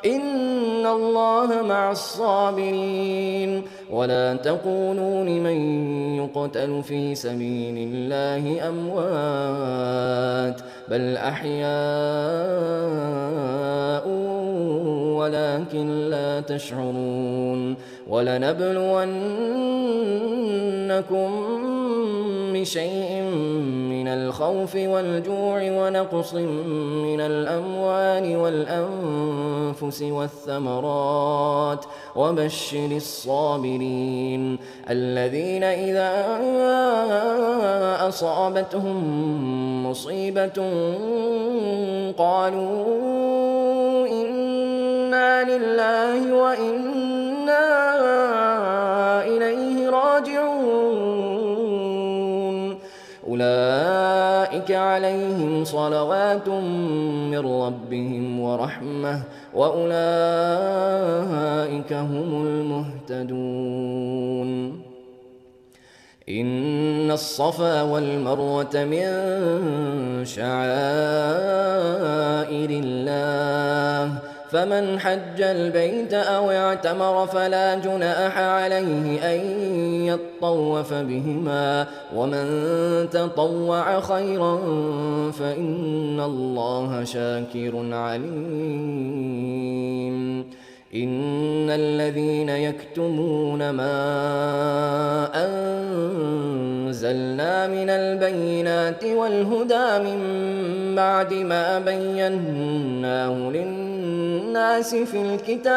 A: إن الله مع الصابرين ولا تقولوا لمن يقتل في سبيل الله أموات بل أحياء ولكن لا تشعرون ولنبلونكم بشيء من الخوف والجوع ونقص من الأموال والأنفس والثمرات وبشر الصابرين الذين إذا أصابتهم مصيبة قالوا إنا لله وإنا إليه راجعون أولئك عليهم صلوات من ربهم ورحمة وأولئك هم المهتدون إن الصفا والمروة من شعائر الله فمن حج البيت أو اعتمر فلا جناح عليه أن يطوف بهما ومن تطوع خيرا فإن الله شاكر عليم إن الذين يكتمون ما أنزلنا من البينات والهدى من بعد ما بيناه للناس في الكتاب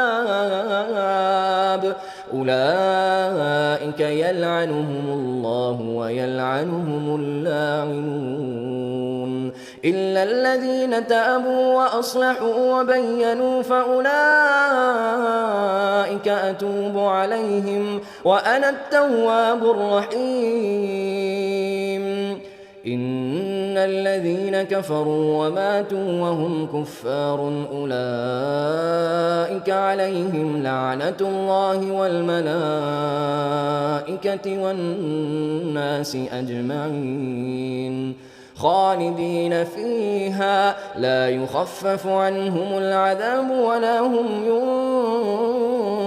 A: أولئك يلعنهم الله ويلعنهم اللاعنون إلا الذين تابوا وأصلحوا وبينوا فأولئك أتوب عليهم وأنا التواب الرحيم إن الذين كفروا وماتوا وهم كفار أولئك عليهم لعنة الله والملائكة والناس أجمعين خالدين فيها لا يخفف عنهم العذاب ولا هم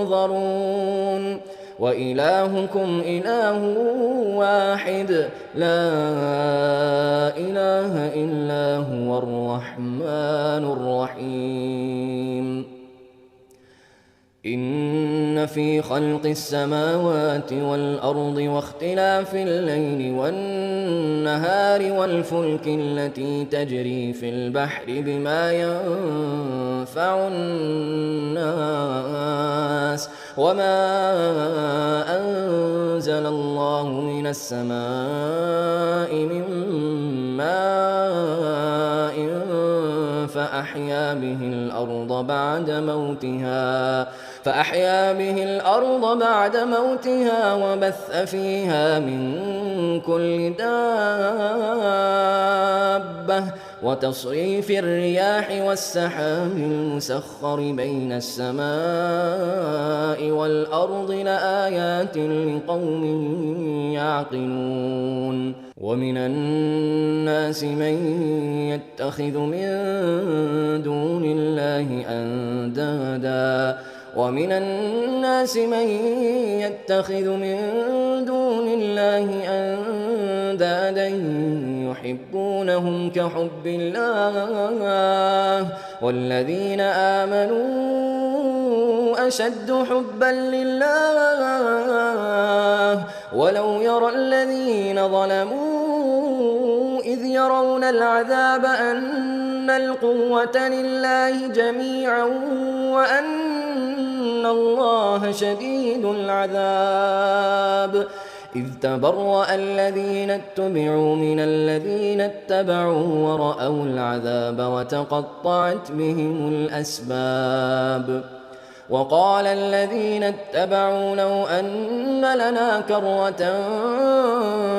A: ينظرون وإلهكم إله واحد لا إله إلا هو الرحمن الرحيم إن في خلق السماوات والأرض واختلاف الليل والنهار والفلك التي تجري في البحر بما ينفع الناس وما أنزل الله من السماء من ماء فأحيا به الأرض بعد موتها وبث فيها من كل دابة وتصريف الرياح والسحاب المسخر بين السماء والأرض لآيات لقوم يعقلون ومن الناس من يتخذ من دون الله أندادا يحبونهم كحب الله والذين آمنوا أشد حبا لله ولو يرى الذين ظلموا إذ يرون العذاب أن القوة لله جميعا وأن الله شديد العذاب إذ تبرأ الذين اتبعوا من الذين اتبعوا ورأوا العذاب وتقطعت بهم الأسباب وقال الذين اتبعوا لو أن لنا كرة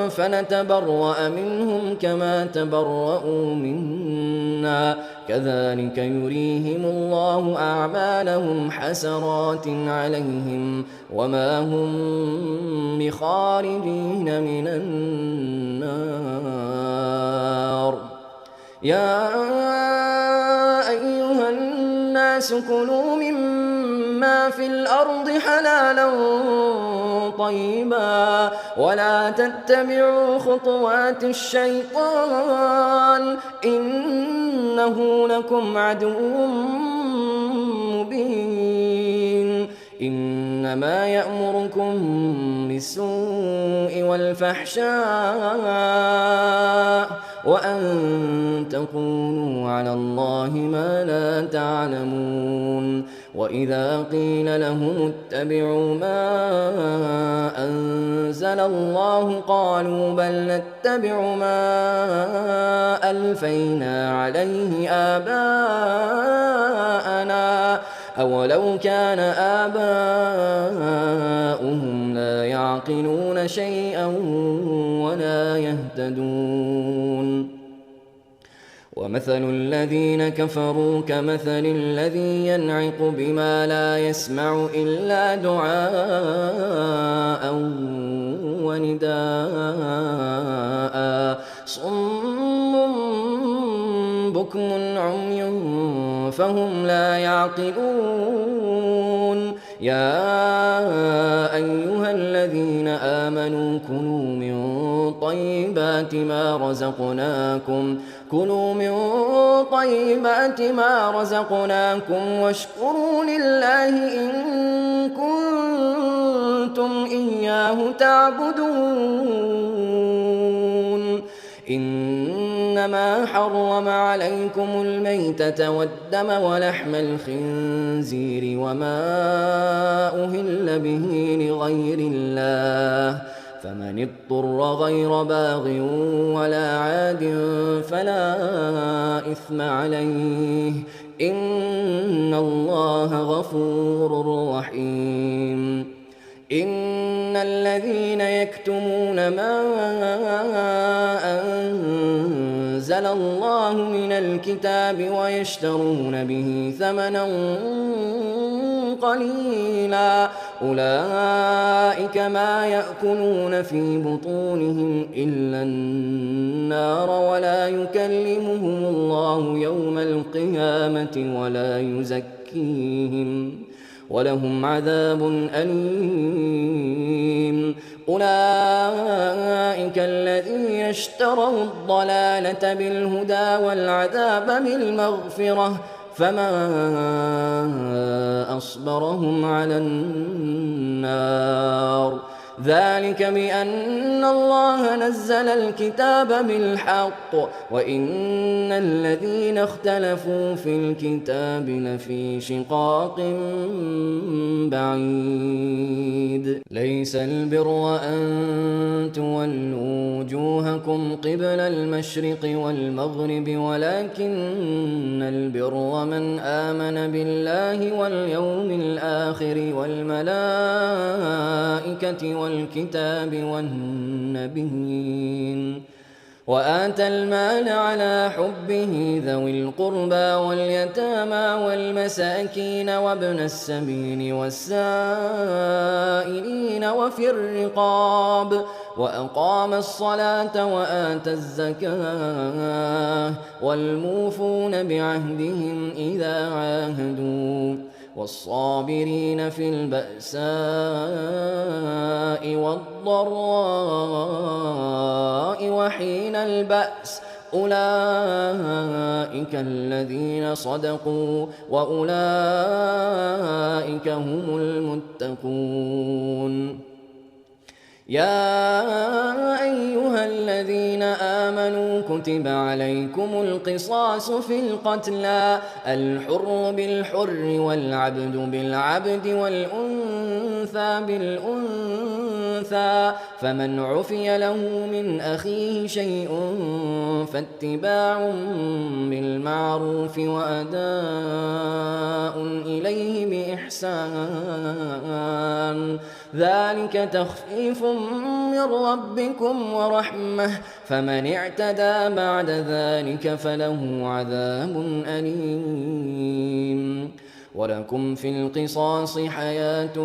A: فنتبرأ منهم كما تبرأوا منا كذلك يريهم الله أعمالهم حسرات عليهم وما هم بخارجين من النار يا أيها الناس كلوا مما في الأرض حلالا طيبا ولا تتبعوا خطوات الشيطان إنه لكم عدو مبين إنما يأمركم بالسوء والفحشاء وأن تقولوا على الله ما لا تعلمون وإذا قيل لهم اتبعوا ما أنزل الله قالوا بل نتبع ما ألفينا عليه آباءنا أولو كان آباؤهم لا يعقلون شيئا ولا يهتدون ومثل الذين كفروا كمثل الذي ينعق بما لا يسمع إلا دعاء ونداء صم بكم عمي فهم لا يعقلون يا أيها الذين آمنوا كلوا من طيبات ما رزقناكم واشكروا لله إن كنتم إياه تعبدون إنما حرم عليكم الميتة والدم ولحم الخنزير وما أهل به لغير الله فمن اضطر غير باغ ولا عاد فلا إثم عليه إن الله غفور رحيم إن الذين يكتمون ما أنزل الله من الكتاب ويشترون به ثمنا قليلا أولئك ما يأكلون في بطونهم إلا النار ولا يكلمهم الله يوم القيامة ولا يزكيهم ولهم عذاب أليم أولئك الذين اشتروا الضلالة بالهدى والعذاب بالمغفرة فما أصبرهم على النار ذلك بأن الله نزل الكتاب بالحق وإن الذين اختلفوا في الكتاب لفي شقاق بعيد ليس البر أن تولوا وجوهكم قبل المشرق والمغرب ولكن البر من آمن بالله واليوم الآخر والملائكة والكتاب والنبيين وآتى المال على حبه ذوي القربى واليتامى والمساكين وابن السبيل والسائلين وفي الرقاب وأقام الصلاة وآتى الزكاة والموفون بعهدهم إذا عاهدوا والصابرين في البأساء والضراء وحين البأس أولئك الذين صدقوا وأولئك هم المتقون يا أيها الذين آمنوا كتب عليكم القصاص في القتلى الحر بالحر والعبد بالعبد والأنثى بالأنثى فمن عفي له من أخيه شيء فاتباع بالمعروف وأداء إليه بإحسان ذلك تخفيف من ربكم ورحمة فمن اعتدى بعد ذلك فله عذاب أليم ولكم في القصاص حياة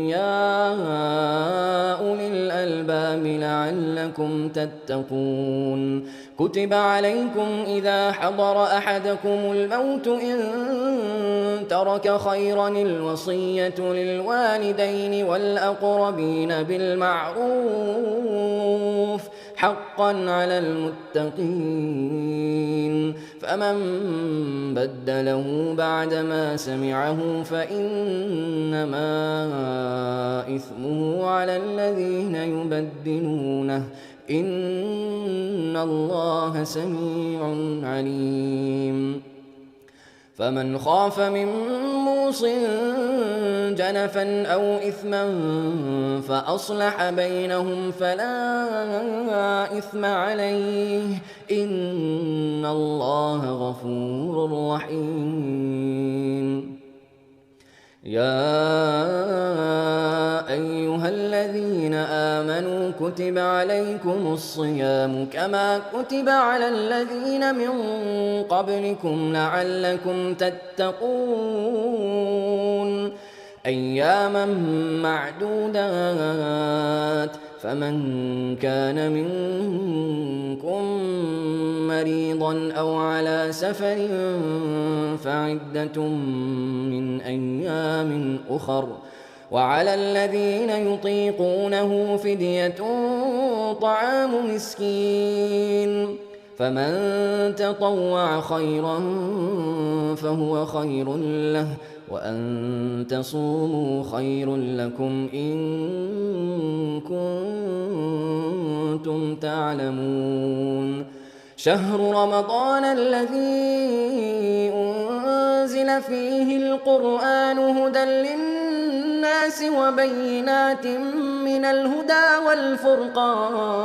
A: يا أولي الألباب لعلكم تتقون كتب عليكم إذا حضر أحدكم الموت إن ترك خيرا الوصية للوالدين والأقربين بالمعروف حقا على المتقين فمن بدله بعدما سمعه فإنما إثمه على الذين يبدلونه إن الله سميع عليم فمن خاف من موص جنفا أو إثما فأصلح بينهم فلا إثم عليه إن الله غفور رحيم يا أيها الذين آمنوا كتب عليكم الصيام كما كتب على الذين من قبلكم لعلكم تتقون أياما معدودات فمن كان منكم مريضا أو على سفر فعدة من أيام أخر وعلى الذين يطيقونه فدية طعام مسكين فمن تطوع خيرا فهو خير له وأن تصوموا خير لكم إن كنتم تعلمون شهر رمضان الذي أنزل فيه القرآن هدى للناس وبينات من الهدى والفرقان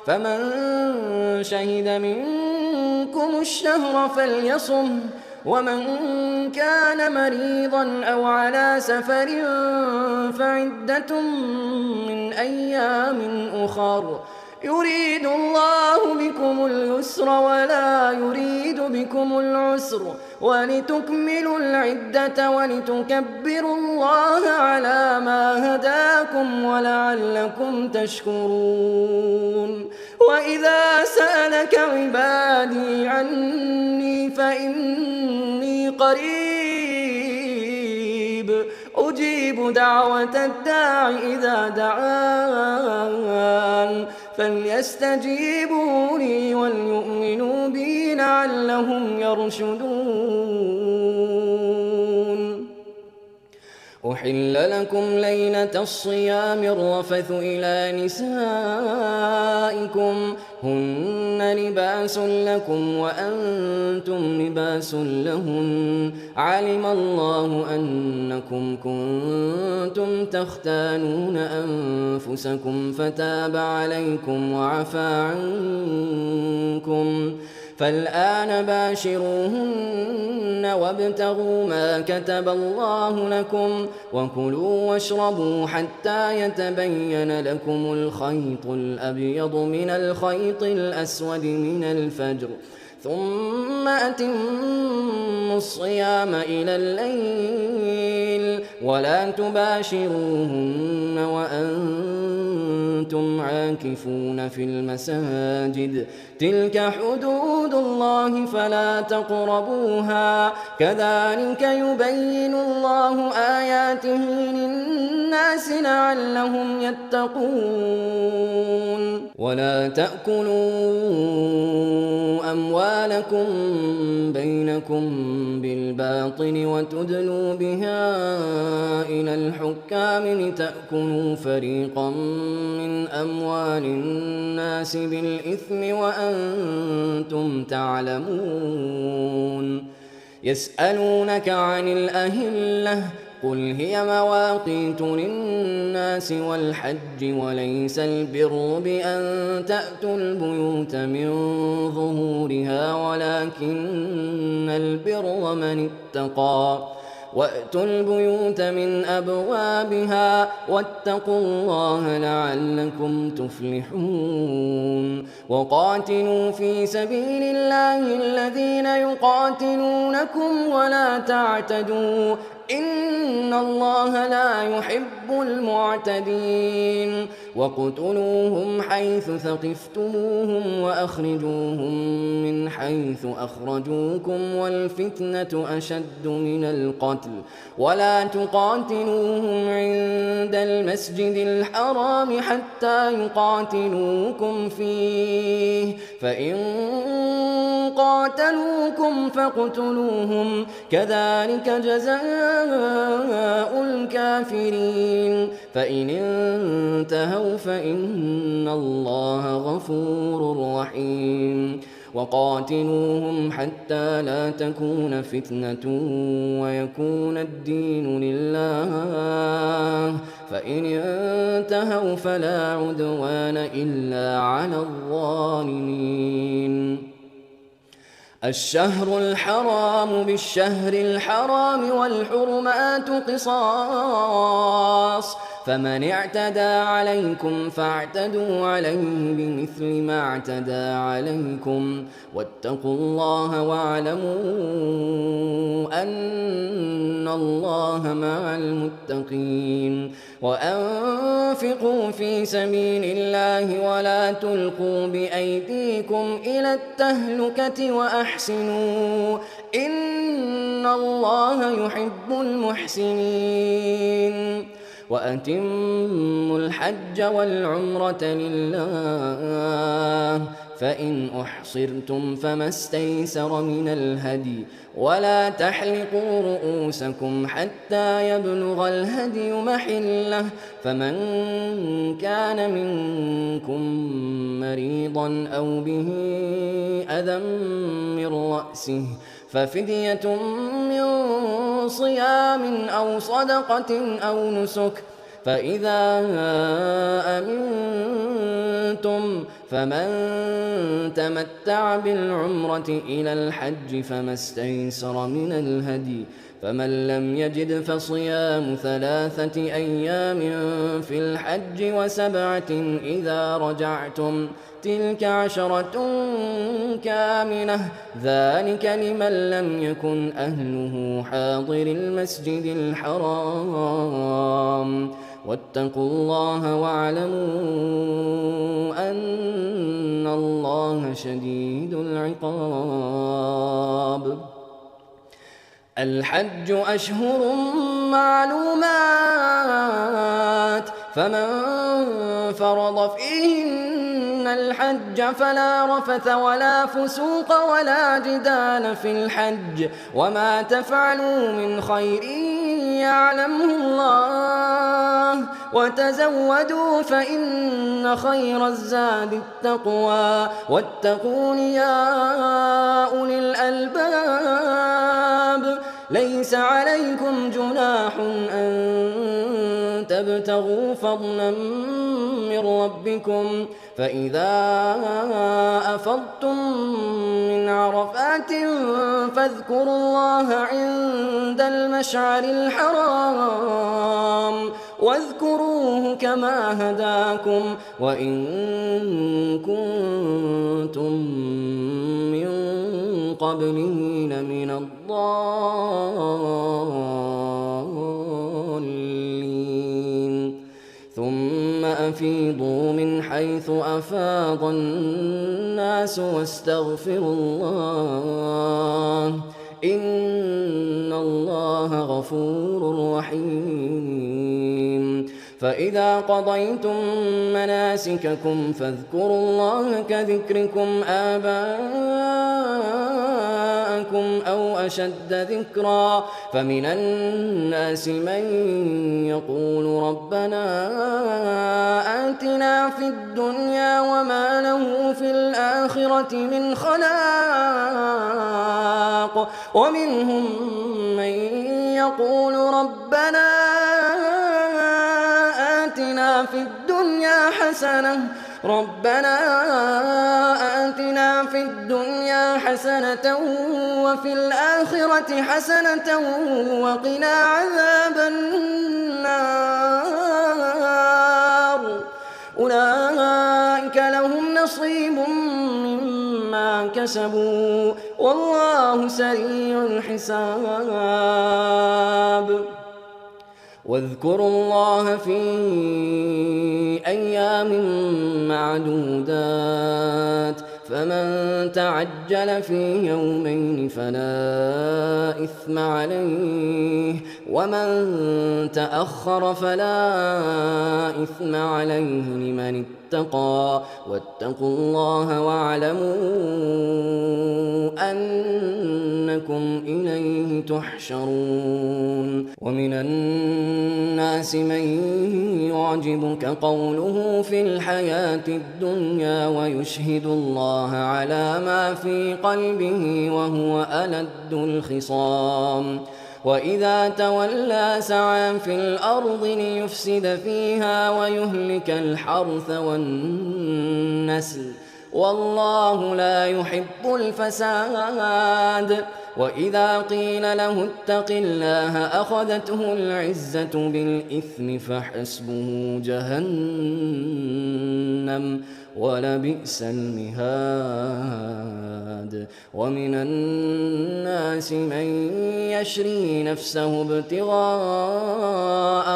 A: فمن شهد منكم الشهر فليصم ومن كان مريضا أو على سفر فعدة من أيام أخر يريد الله بكم اليسر ولا يريد بكم العسر ولتكملوا العدة ولتكبروا الله على ما هداكم ولعلكم تشكرون وإذا سألك عبادي عني فإني قريب أجيب دعوة الداع إذا دعان فليستجيبوا لي وليؤمنوا بي لعلهم يرشدون أحل لكم ليلة الصيام الرفث إلى نسائكم هن لباس لكم وأنتم لباس لهن علم الله أنكم كنتم تختانون أنفسكم فتاب عليكم وعفى عنكم فالآن باشروهن وابتغوا ما كتب الله لكم وكلوا واشربوا حتى يتبين لكم الخيط الأبيض من الخيط الأسود من الفجر ثم أتموا الصيام إلى الليل ولا تباشروهن وأنتم عاكفون في المساجد تلك حدود الله فلا تقربوها كذلك يبين الله آياته للناس لعلهم يتقون ولا تأكلوا أموالكم بينكم بالباطل وتدلوا بها إلى الحكام لتأكلوا فريقا من أموال الناس بالإثم وأنتم تعلمون يسألونك عن الأهلة قل هي مواقيت للناس والحج وليس البر بأن تأتوا البيوت من ظهورها ولكن البر من اتقى وأتوا البيوت من أبوابها واتقوا الله لعلكم تفلحون وقاتلوا في سبيل الله الذين يقاتلونكم ولا تعتدوا إن الله لا يحب المعتدين وقتلوهم حيث ثقفتموهم وأخرجوهم من حيث أخرجوكم والفتنة أشد من القتل ولا تقاتلوهم عند المسجد الحرام حتى يقاتلوكم فيه فإن قاتلوكم فاقتلوهم كذلك جزاء الكافرين فإن انتهوا فإن الله غفور رحيم وقاتلوهم حتى لا تكون فتنة ويكون الدين لله فإن انتهوا فلا عدوان إلا على الظالمين الشهر الحرام بالشهر الحرام والحرمات قصاص فمن اعتدى عليكم فاعتدوا عليه بمثل ما اعتدى عليكم واتقوا الله واعلموا أن الله مع المتقين وأنفقوا في سبيل الله ولا تلقوا بأيديكم إلى التهلكة وأحسنوا إن الله يحب المحسنين وأتموا الحج والعمرة لله فإن أحصرتم فما استيسر من الهدي ولا تحلقوا رؤوسكم حتى يبلغ الهدي محله فمن كان منكم مريضا أو به أذى من رأسه ففدية من صيام أو صدقة أو نسك فإذا أمنتم فمن تمتع بالعمرة إلى الحج فما استيسر من الهدي فمن لم يجد فصيام 3 أيام في الحج و7 إذا رجعتم تلك 10 كاملة ذلك لمن لم يكن أهله حاضر المسجد الحرام واتقوا الله واعلموا أن الله شديد العقاب الحج أشهر معلومات فمن فرض فيهن الحج فلا رفث ولا فسوق ولا جدال في الحج وما تفعلوا من خير يعلمه الله وتزودوا فإن خير الزاد التقوى واتقون يا أولي الألباب ليس عليكم جناح أن تبتغوا فضلا من ربكم فإذا أفضتم من عرفات فاذكروا الله عند المشعر الحرام واذكروه كما هداكم وإن كنتم من قبله لمن الضالين ثم أفيضوا من حيث أفاض الناس واستغفروا الله إن الله غفور رحيم فإذا قضيتم مناسككم فاذكروا الله كذكركم آباءكم أو أشد ذكرا فمن الناس من يقول ربنا آتنا في الدنيا وما له في الآخرة من خلاق ومنهم من يقول ربنا آتنا في الدنيا حسنة وفي الآخرة حسنة وقنا عذاب النار أولئك لهم نصيب مما كسبوا والله سريع الحساب واذكروا الله في أيام معدودات فمن تعجل في يومين فلا إثم عليه ومن تأخر فلا إثم عليه لمن اتقى واتقوا الله واعلموا أنكم إليه تحشرون ومن الناس من يعجبك قوله في الحياة الدنيا ويشهد الله على ما في قلبه وهو ألد الخصام وإذا تولى سعى في الأرض ليفسد فيها ويهلك الحرث والنسل والله لا يحب الفساد وإذا قيل له اتق الله أخذته العزة بالإثم فحسبه جهنم ولبئس المهاد ومن الناس من يشري نفسه ابتغاء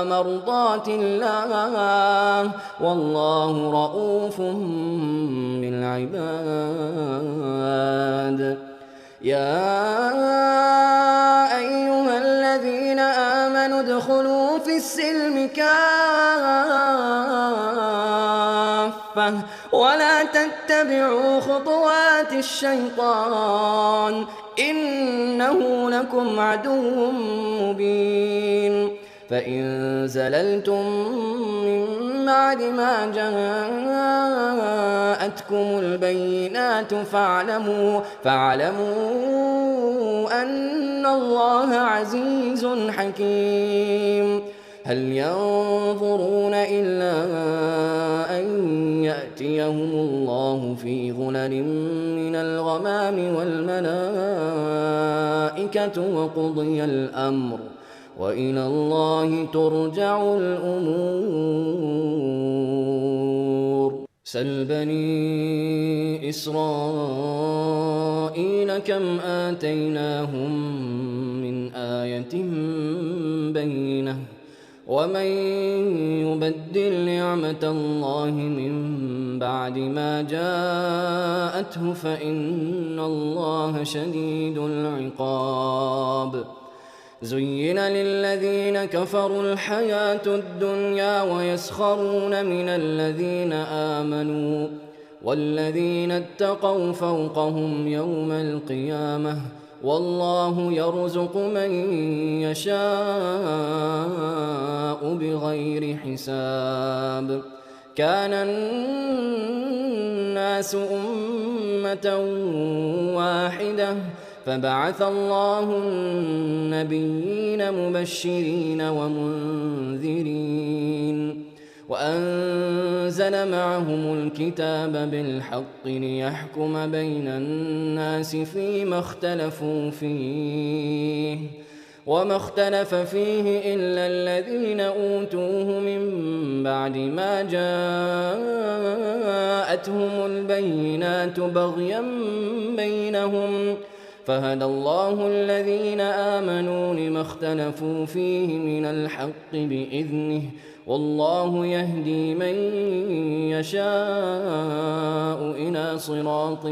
A: مرضات الله والله رؤوف بالعباد يا أيها الذين آمنوا ادخلوا في السلم كافة ولا تتبعوا خطوات الشيطان إنه لكم عدو مبين فإن زللتم من بعد ما جاءتكم البينات فاعلموا أن الله عزيز حكيم هل ينظرون إلا أن يأتيهم الله في ظلل من الغمام والملائكة وقضي الأمر وإلى الله ترجع الأمور سل بني إسرائيل كم آتيناهم من آية بينة ومن يبدل نعمة الله من بعد ما جاءته فإن الله شديد العقاب زين للذين كفروا الحياة الدنيا ويسخرون من الذين آمنوا والذين اتقوا فوقهم يوم القيامة والله يرزق من يشاء بغير حساب. كان الناس أمة واحدة فبعث الله النبيين مبشرين ومنذرين وأنزل معهم الكتاب بالحق ليحكم بين الناس فيما اختلفوا فيه وما اختلف فيه إلا الذين أوتوه من بعد ما جاءتهم البينات بغيا بينهم فهدى الله الذين آمنوا لما اختلفوا فيه من الحق بإذنه والله يهدي من يشاء إلى صراط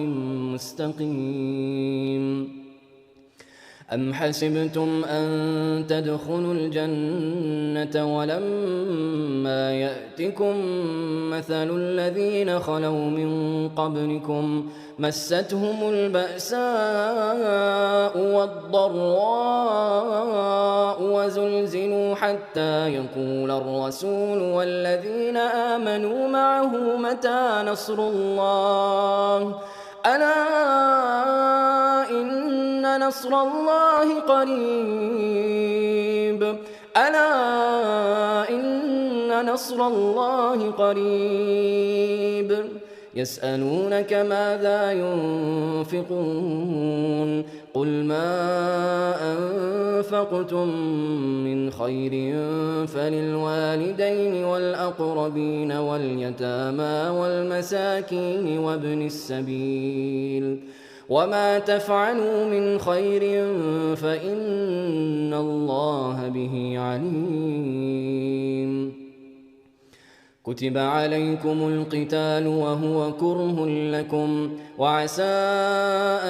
A: مستقيم. أم حسبتم أن تدخلوا الجنة ولما يأتكم مثل الذين خلوا من قبلكم مستهم البأساء والضراء وزلزلوا حتى يقول الرسول والذين آمنوا معه متى نصر الله ألا إن نصر الله قريب ألا إن نصر الله قريب. يسألونك ماذا ينفقون قل ما أنفقتم من خير فللوالدين والأقربين واليتامى والمساكين وابن السبيل وما تفعلوا من خير فإن الله به عليم. كتب عليكم القتال وهو كره لكم وعسى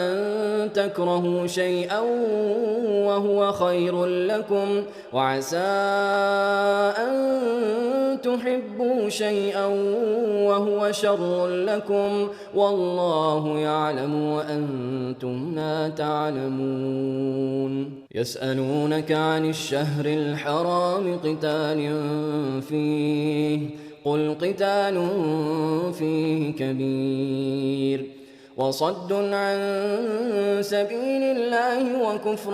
A: أن تكرهوا شيئا وهو خير لكم وعسى أن تحبوا شيئا وهو شر لكم والله يعلم وأنتم لا تعلمون. يسألونك عن الشهر الحرام قتال فيه قل قتال فيه كبير وصد عن سبيل الله وكفر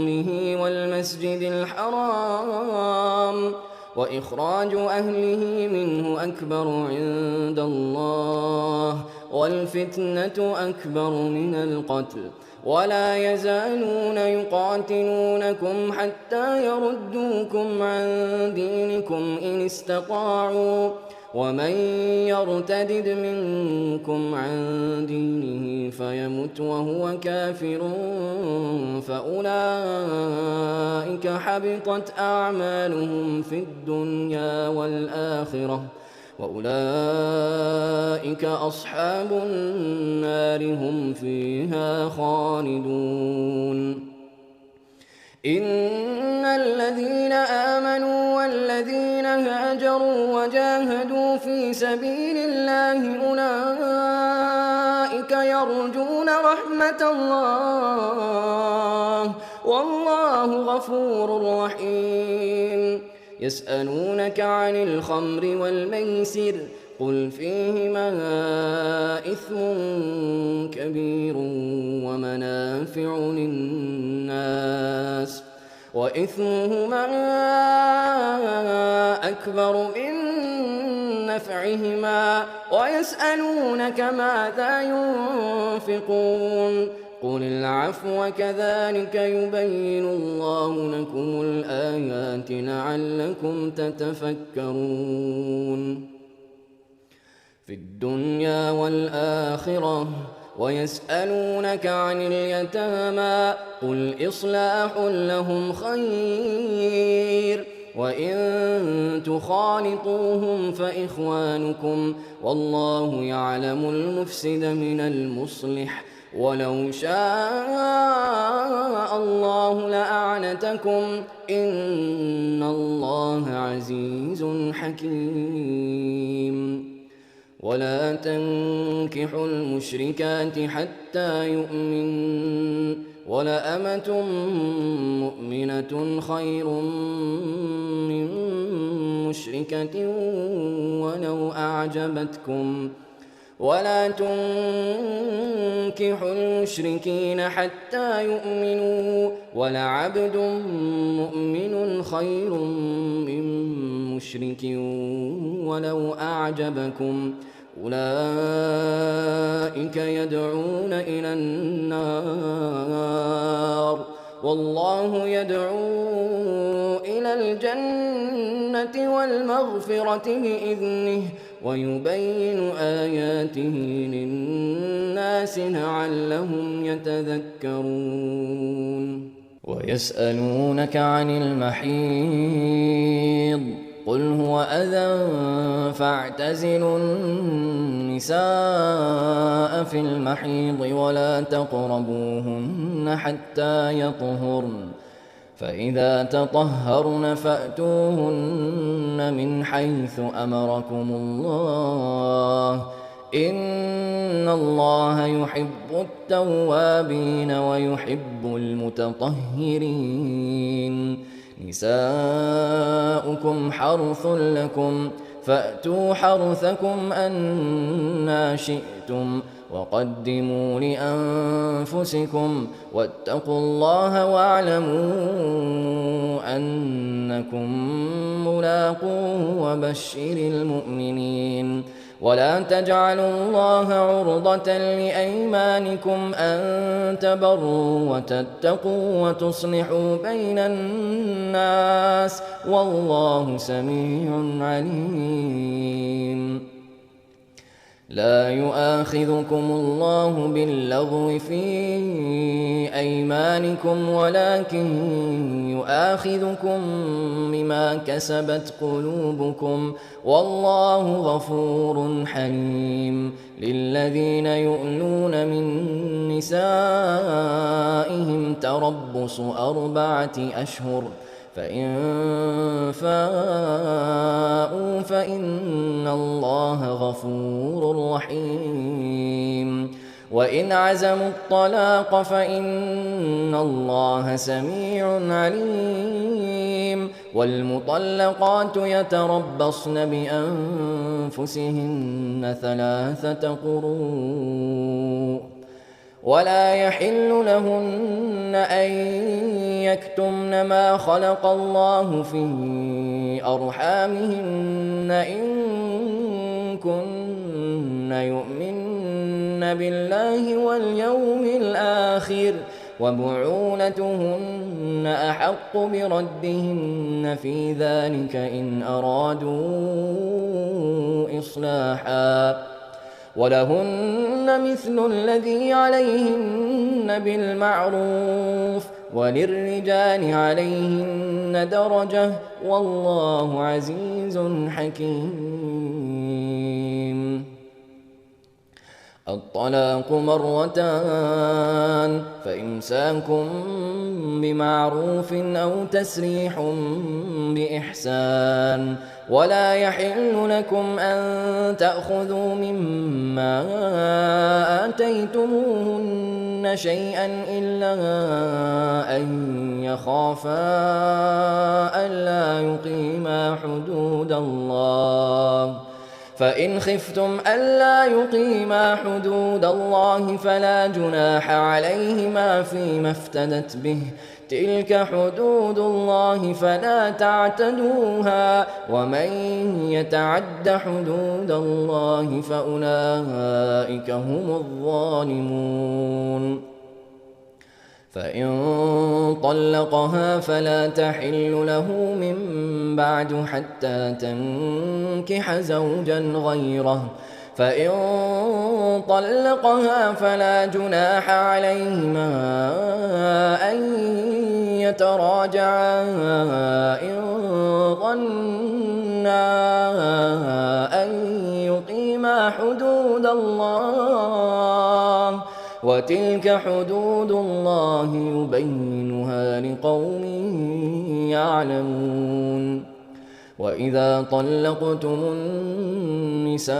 A: به والمسجد الحرام وإخراج أهله منه أكبر عند الله والفتنة أكبر من القتل ولا يزالون يقاتلونكم حتى يردوكم عن دينكم إن استطاعوا ومن يرتدد منكم عن دينه فيمت وهو كافر فأولئك حبطت أعمالهم في الدنيا والآخرة وأولئك أصحاب النار هم فيها خالدون. إن الذين آمنوا والذين هاجروا وجاهدوا في سبيل الله أولئك يرجون رحمة الله والله غفور رحيم. يسألونك عن الخمر والميسر قل فيهما إثم كبير ومنافع للناس وإثمهما أكبر من نفعهما ويسألونك ماذا ينفقون قل العفو كذلك يبين الله لكم الآيات لعلكم تتفكرون في الدنيا والآخرة. ويسألونك عن اليتامى قل إصلاح لهم خير وإن تخالطوهم فإخوانكم والله يعلم المفسد من المصلح ولو شاء الله لأعنتكم إن الله عزيز حكيم. ولا تنكحوا المشركات حتى يؤمن ولأمة مؤمنة خير من مشركة ولو أعجبتكم ولا تنكحوا المشركين حتى يؤمنوا ولعبد مؤمن خير من مشرك ولو أعجبكم أولئك يدعون إلى النار والله يدعو إلى الجنة والمغفرة بإذنه ويبين آياته للناس لعلهم يتذكرون ويسألونك عن المحيض قل هو أذى فاعتزلوا النساء في المحيض ولا تقربوهن حتى يطهرن فإذا تطهرن فأتوهن من حيث أمركم الله إن الله يحب التوابين ويحب المتطهرين نساؤكم حرث لكم فأتوا حرثكم أنى شئتم وقدموا لأنفسكم واتقوا الله واعلموا أنكم ملاقوه وبشر المؤمنين ولا تجعلوا الله عرضة لأيمانكم أن تبروا وتتقوا وتصلحوا بين الناس والله سميع عليم لا يؤاخذكم الله باللغو في أيمانكم ولكن يؤاخذكم بما كسبت قلوبكم والله غفور حليم للذين يؤلون من نسائهم تربص 4 أشهر فإن فاءوا فإن الله غفور رحيم وإن عزموا الطلاق فإن الله سميع عليم والمطلقات يتربصن بأنفسهن 3 قروء ولا يحل لهن أن يكتمن ما خلق الله في أرحامهن إن كن يؤمن بالله واليوم الآخر وبعولتهن أحق بردهن في ذلك إن أرادوا إصلاحا ولهن مثل الذي عليهن بالمعروف وللرجال عليهن درجة والله عزيز حكيم الطلاق 2 فإمساك بمعروف أو تسريح بإحسان ولا يحل لكم أن تأخذوا مما آتيتموهن شيئا إلا أن يخافا ألا يقيما حدود الله فإن خفتم ألا يقيما حدود الله فلا جناح عليهما فيما افتدت به تلك حدود الله فلا تعتدوها ومن يتعد حدود الله فأولئك هم الظالمون فإن طلقها فلا تحل له من بعد حتى تنكح زوجا غيره فإن طلقها فلا جناح عليهما أن يتراجعا إن ظنا أن يقيما حدود الله وتلك حدود الله يبينها لقوم يعلمون وإذا طلقتم النساء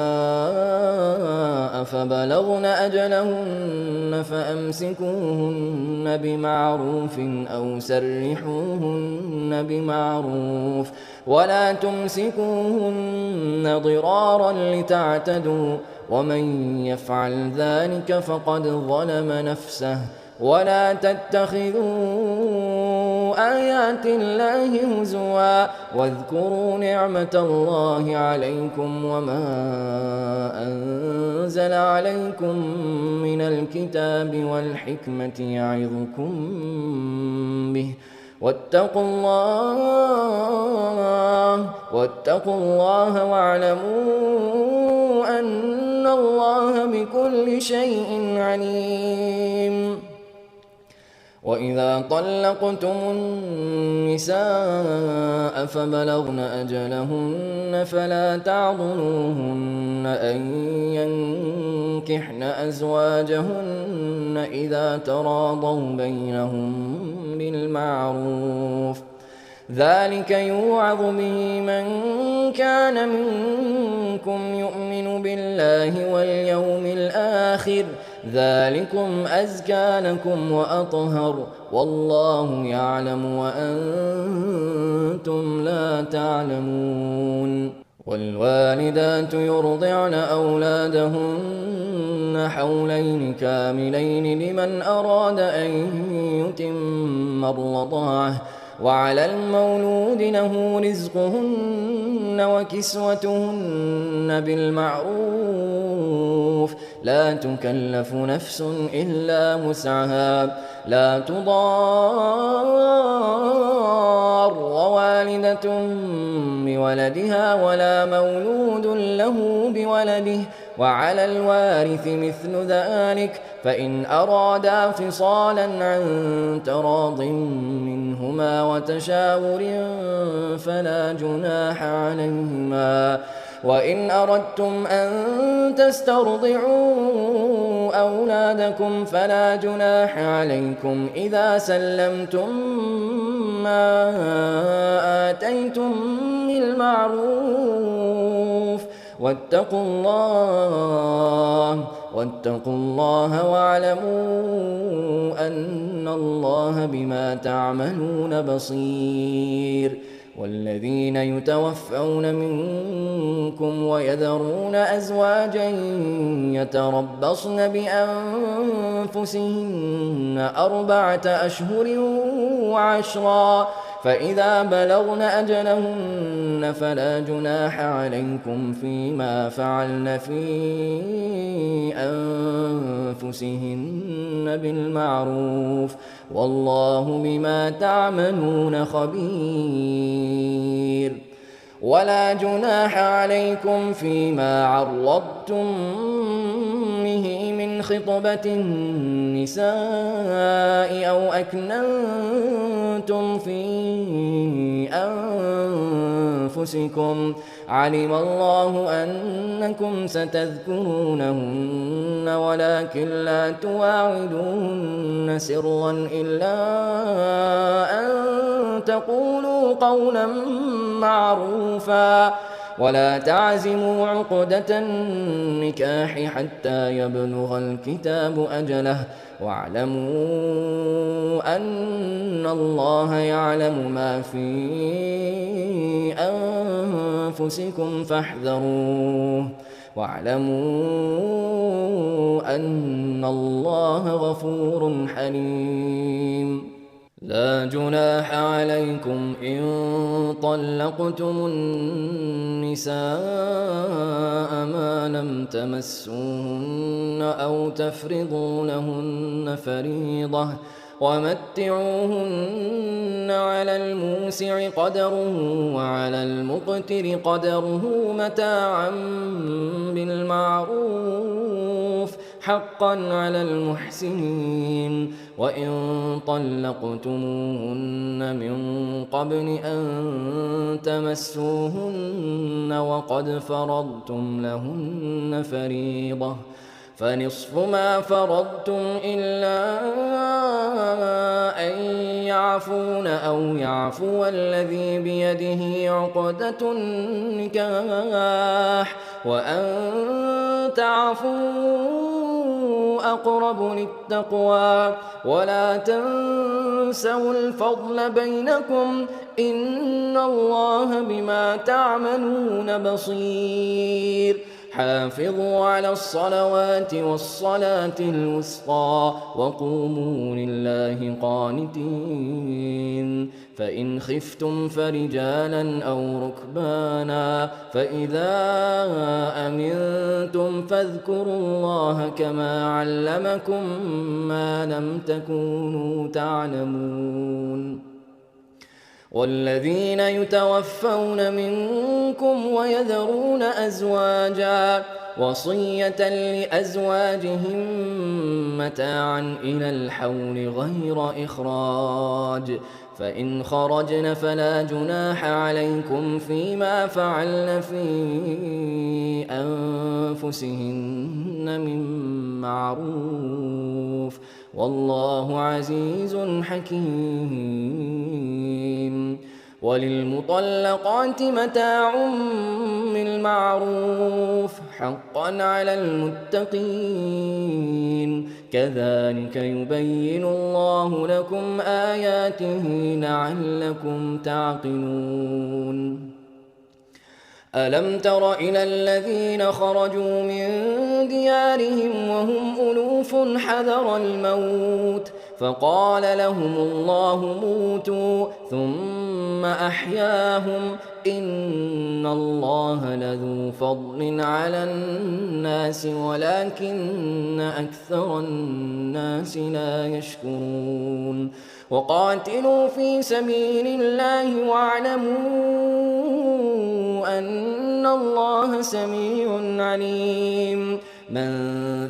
A: فبلغن أجلهن فأمسكوهن بمعروف أو سرحوهن بمعروف ولا تمسكوهن ضرارا لتعتدوا ومن يفعل ذلك فقد ظلم نفسه ولا تتخذوا آيات الله هزوا واذكروا نعمة الله عليكم وما أنزل عليكم من الكتاب والحكمة يعظكم به واتقوا الله واعلموا أن الله بكل شيء عليم. وإذا طلقتم النساء فبلغن أجلهن فلا تعضلوهن أن ينكحن أزواجهن إذا تراضوا بينهم بالمعروف ذلك يوعظ به من كان منكم يؤمن بالله واليوم الآخر ذلكم أزكى لكم وأطهر والله يعلم وأنتم لا تعلمون. والوالدات يرضعن أولادهن حولين كاملين لمن أراد أن يتم الرضاعة وعلى المولود له رزقهن وكسوتهن بالمعروف لا تكلف نفس إلا وسعها لا تضار والدة بولدها ولا مولود له بولده وعلى الوارث مثل ذلك فإن أرادا فصالا عن تراض منهما وتشاور فلا جناح عليهما. وإن أردتم أن تسترضعوا أولادكم فلا جناح عليكم إذا سلمتم ما آتيتم بالمعروف واتقوا الله واعلموا أن الله بما تعملون بصير. والذين يتوفون منكم ويذرون أزواجا يتربصن بأنفسهن 4 أشهر وعشرا فإذا بلغن أجلهن فلا جناح عليكم فيما فعلن في أنفسهن بالمعروف والله بما تعملون خبير. ولا جناح عليكم فيما عرضتم به من خطبة النساء أو أكننتم في أنفسكم علم الله أنكم ستذكرونهن ولكن لا تواعدوهن سرا إلا أن تقولوا قولا معروفا ولا تعزموا عقدة النكاح حتى يبلغ الكتاب أجله واعلموا أن الله يعلم ما في أنفسكم فاحذروه واعلموا أن الله غفور حليم. لا جناح عليكم إن طلقتم النساء ما لم تمسوهن أو تفرضوا لهن فريضة ومتعوهن على الموسع قدره وعلى المقتر قدره متاعا بالمعروف حقا على المحسنين. وإن طلقتموهن من قبل أن تمسوهن وقد فرضتم لهن فريضة فنصف ما فرضتم إلا أن يعفون أو يعفو الذي بيده عقدة النكاح وأن تعفوا أقرب للتقوى ولا تنسوا الفضل بينكم إن الله بما تعملون بصير حافظوا على الصلوات والصلاة الوسطى وقوموا لله قانتين فإن خفتم فرجالا أو ركبانا فإذا أمنتم فاذكروا الله كما علمكم ما لم تكونوا تعلمون والذين يتوفون منكم ويذرون أزواجا وصية لأزواجهم متاعا إلى الحول غير إخراج فإن خرجن فلا جناح عليكم فيما فعلن في أنفسهن من معروف والله عزيز حكيم وللمطلقات متاع بالمعروف حقا على المتقين كذلك يبين الله لكم آياته لعلكم تعقلون ألم تر إلى الذين خرجوا من ديارهم وهم ألوف حذر الموت فقال لهم الله موتوا ثم أحياهم إن الله لذو فضل على الناس ولكن أكثر الناس لا يشكرون وقاتلوا في سبيل الله واعلموا أن الله سميع عليم من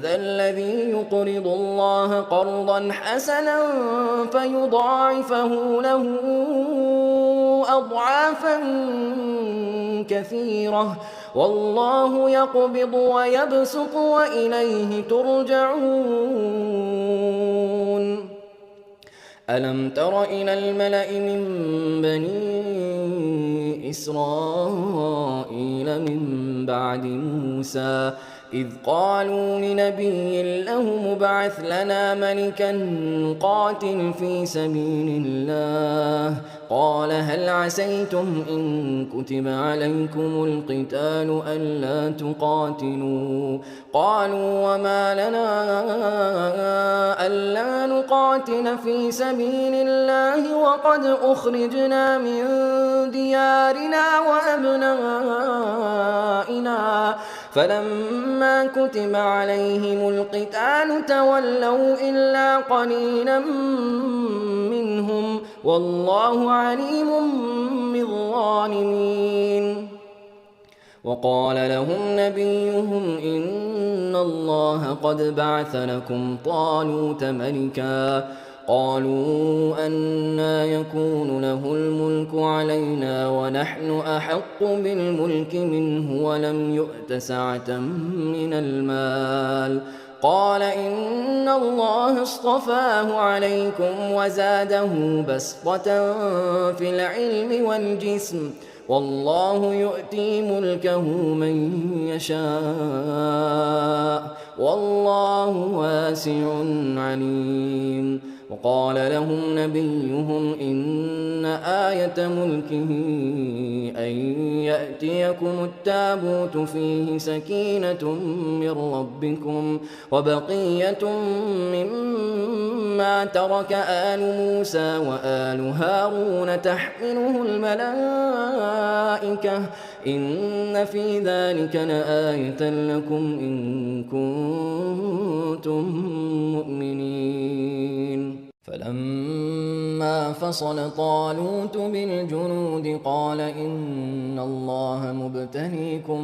A: ذا الذي يقرض الله قرضا حسنا فيضاعفه له أضعافا كثيرة والله يقبض ويبسط وإليه ترجعون ألم تر إلى الملأ من بني إسرائيل من بعد موسى إذ قالوا لنبي له مبعث لنا ملكا نقاتل في سبيل الله قال هل عسيتم إن كتب عليكم القتال ألا تقاتلوا قالوا وما لنا ألا نقاتل في سبيل الله وقد أخرجنا من ديارنا وأبنائنا فلما كتب عليهم القتال تولوا إلا قليلا منهم والله عليم بالظالمين وقال لهم نبيهم إن الله قد بعث لكم طالوت ملكا قالوا أنى يكون له الملك علينا ونحن أحق بالملك منه ولم يؤت سعة من المال قال إن الله اصطفاه عليكم وزاده بسطة في العلم والجسم والله يؤتي ملكه من يشاء والله واسع عليم وقال لهم نبيهم إن آية ملكه أن يأتيكم التابوت فيه سكينة من ربكم وبقية مما ترك آل موسى وآل هارون تحمله الملائكة إن في ذلك لآية لكم إن كنتم مؤمنين فلما فصل طالوت بالجنود قال إن الله مبتليكم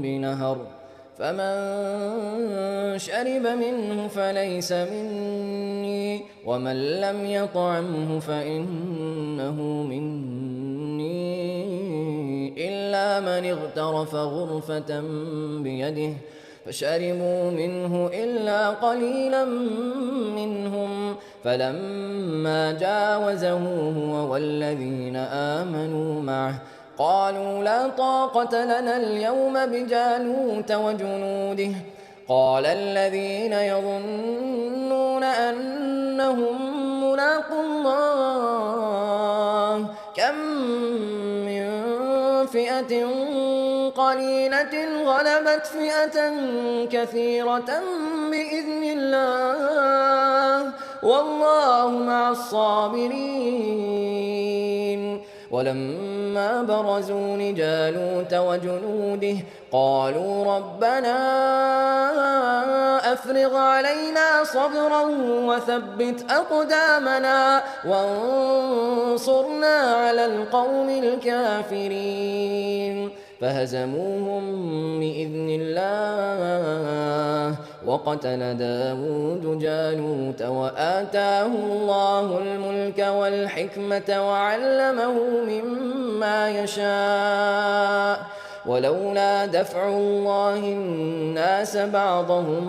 A: بنهر فمن شرب منه فليس مني ومن لم يطعمه فإنه مني إلا من اغترف غرفة بيده فشربوا منه إلا قليلا منهم، فلما جاوزه هو والذين آمنوا معه قالوا لا طاقة لنا اليوم بجالوت وجنوده. قال الذين يظنون أنهم ملاقو الله كم من فئة قليلة غلبت فئة كثيرة بإذن الله والله مع الصابرين. ولما برزوا لجالوت وجنوده قالوا ربنا أفرغ علينا صبرا وثبت أقدامنا وانصرنا على القوم الكافرين. فهزموهم بإذن الله وقتل داود جالوت وآتاه الله الملك والحكمة وعلمه مما يشاء ولولا دفع الله الناس بعضهم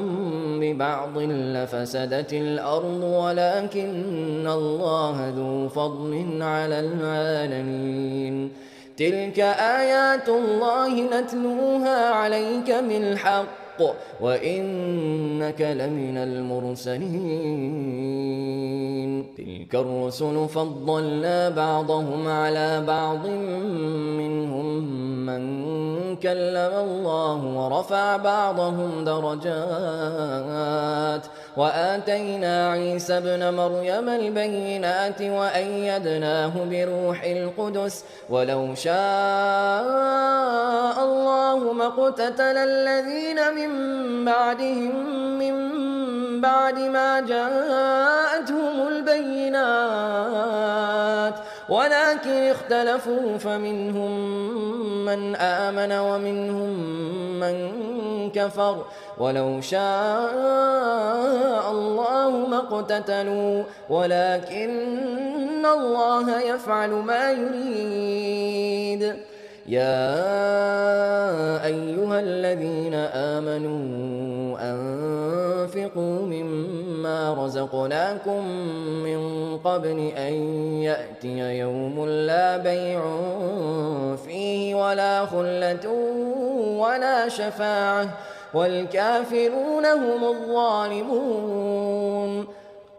A: ببعض لفسدت الأرض ولكن الله ذو فضل على العالمين. تلك آيات الله نتلوها عليك بالحق وإنك لمن المرسلين. تلك الرسل فضلنا بعضهم على بعض منهم من كلم الله ورفع بعضهم درجات وآتينا عيسى ابن مريم البينات وأيدناه بروح القدس ولو شاء الله ما اقتتل الذين من بعدهم من بعد ما جاءتهم البينات ولكن اختلفوا فمنهم من آمن ومنهم من كفر ولو شاء الله ما اقتتلوا ولكن الله يفعل ما يريد. يا أيها الذين آمنوا أنفقوا مما رزقناكم من قبل أن يأتي يوم لا بيع فيه ولا خلة ولا شفاعة والكافرون هم الظالمون.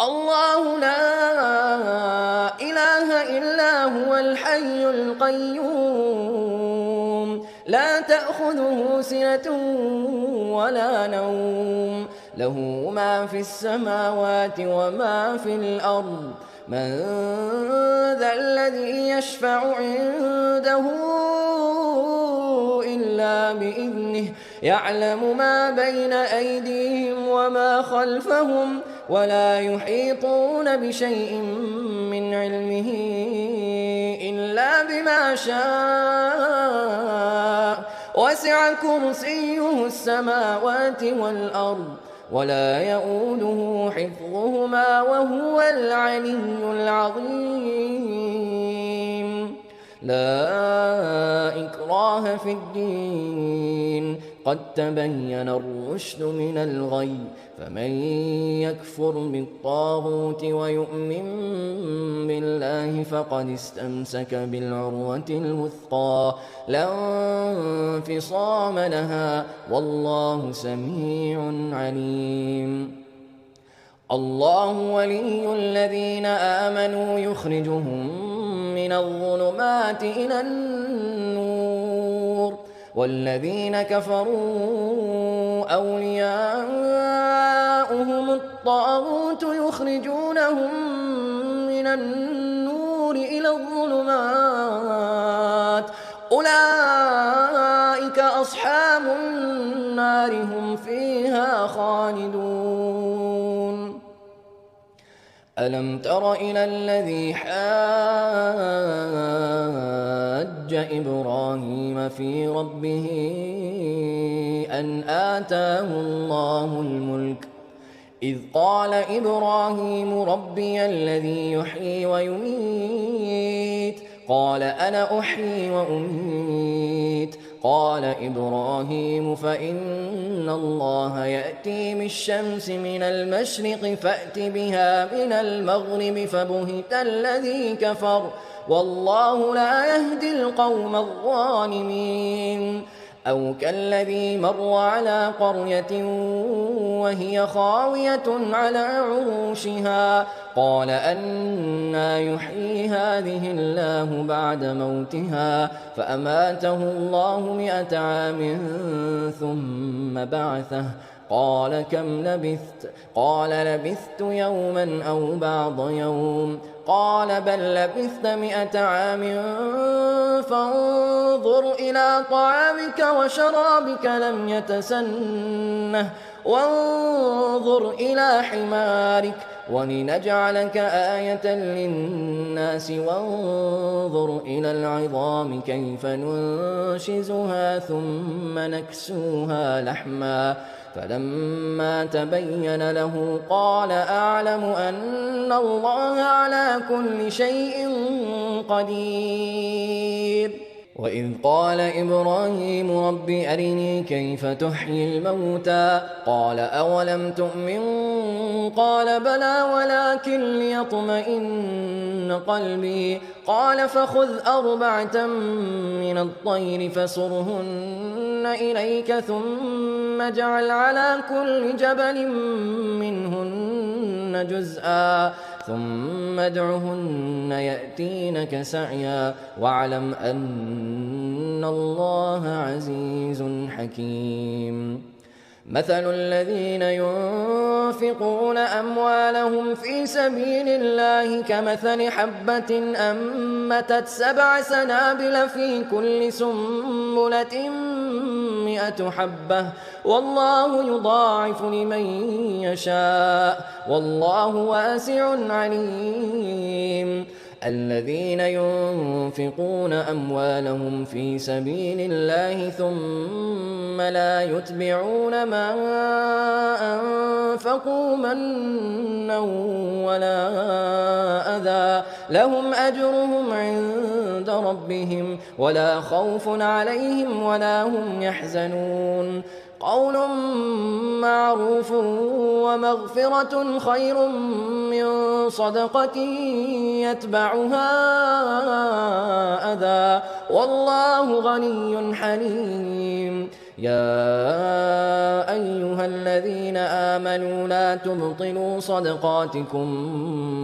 A: الله لا إله إلا هو الحي القيوم لا تأخذه سنة ولا نوم له ما في السماوات وما في الأرض من ذا الذي يشفع عنده إلا بإذنه يعلم ما بين أيديهم وما خلفهم ولا يحيطون بشيء من علمه إلا بما شاء وسع كرسيه السماوات والأرض ولا يؤوده حفظهما وهو العلي العظيم. لا إكراه في الدين قد تبين الرشد من الغي فمن يكفر بالطاغوت ويؤمن بالله فقد استمسك بالعروة الوثقى لا انفصام لها والله سميع عليم. الله ولي الذين آمنوا يخرجهم من الظلمات إلى النور والذين كفروا أولياؤهم الطاغوت يخرجونهم من النور إلى الظلمات أولئك أصحاب النار هم فيها خالدون. ألم تر إلى الذي حاج إبراهيم في ربه أن آتاه الله الملك إذ قال إبراهيم ربي الذي يحيي ويميت قال أنا أحيي وأميت قال إبراهيم فإن الله يأتي بالشمس من المشرق فأت بها من المغرب فبهت الذي كفر والله لا يهدي القوم الظالمين أو كالذي مر على قرية وهي خاوية على عروشها قال أنى يحيي هذه الله بعد موتها فأماته الله 100 عام ثم بعثه قال كم لبثت قال لبثت يوما أو بعض يوم قال بل لبثت 100 عام فانظر إلى طعامك وشرابك لم يتسنه وانظر إلى حمارك ولنجعلك آية للناس وانظر إلى العظام كيف ننشزها ثم نكسوها لحما فلما تبين له قال أعلم أن الله على كل شيء قدير وإذ قال إبراهيم رب أرني كيف تحيي الموتى قال أولم تؤمن قال بلى ولكن ليطمئن قلبي قال فخذ 4 من الطير فصرهن إليك ثم اجعل على كل جبل منهن جزءا ثم ادعهن يأتينك سعيا واعلم أن الله عزيز حكيم مثل الذين ينفقون أموالهم في سبيل الله كمثل حبة أنبتت 7 سنابل في كل سنبلة 100 حبة والله يضاعف لمن يشاء والله واسع عليم الذين ينفقون أموالهم في سبيل الله ثم لا يتبعون ما أنفقوا منا ولا أذى لهم أجرهم عند ربهم ولا خوف عليهم ولا هم يحزنون قول معروف ومغفرة خير من صدقة يتبعها أذى والله غني حليم يا أيها الذين آمنوا لا تبطلوا صدقاتكم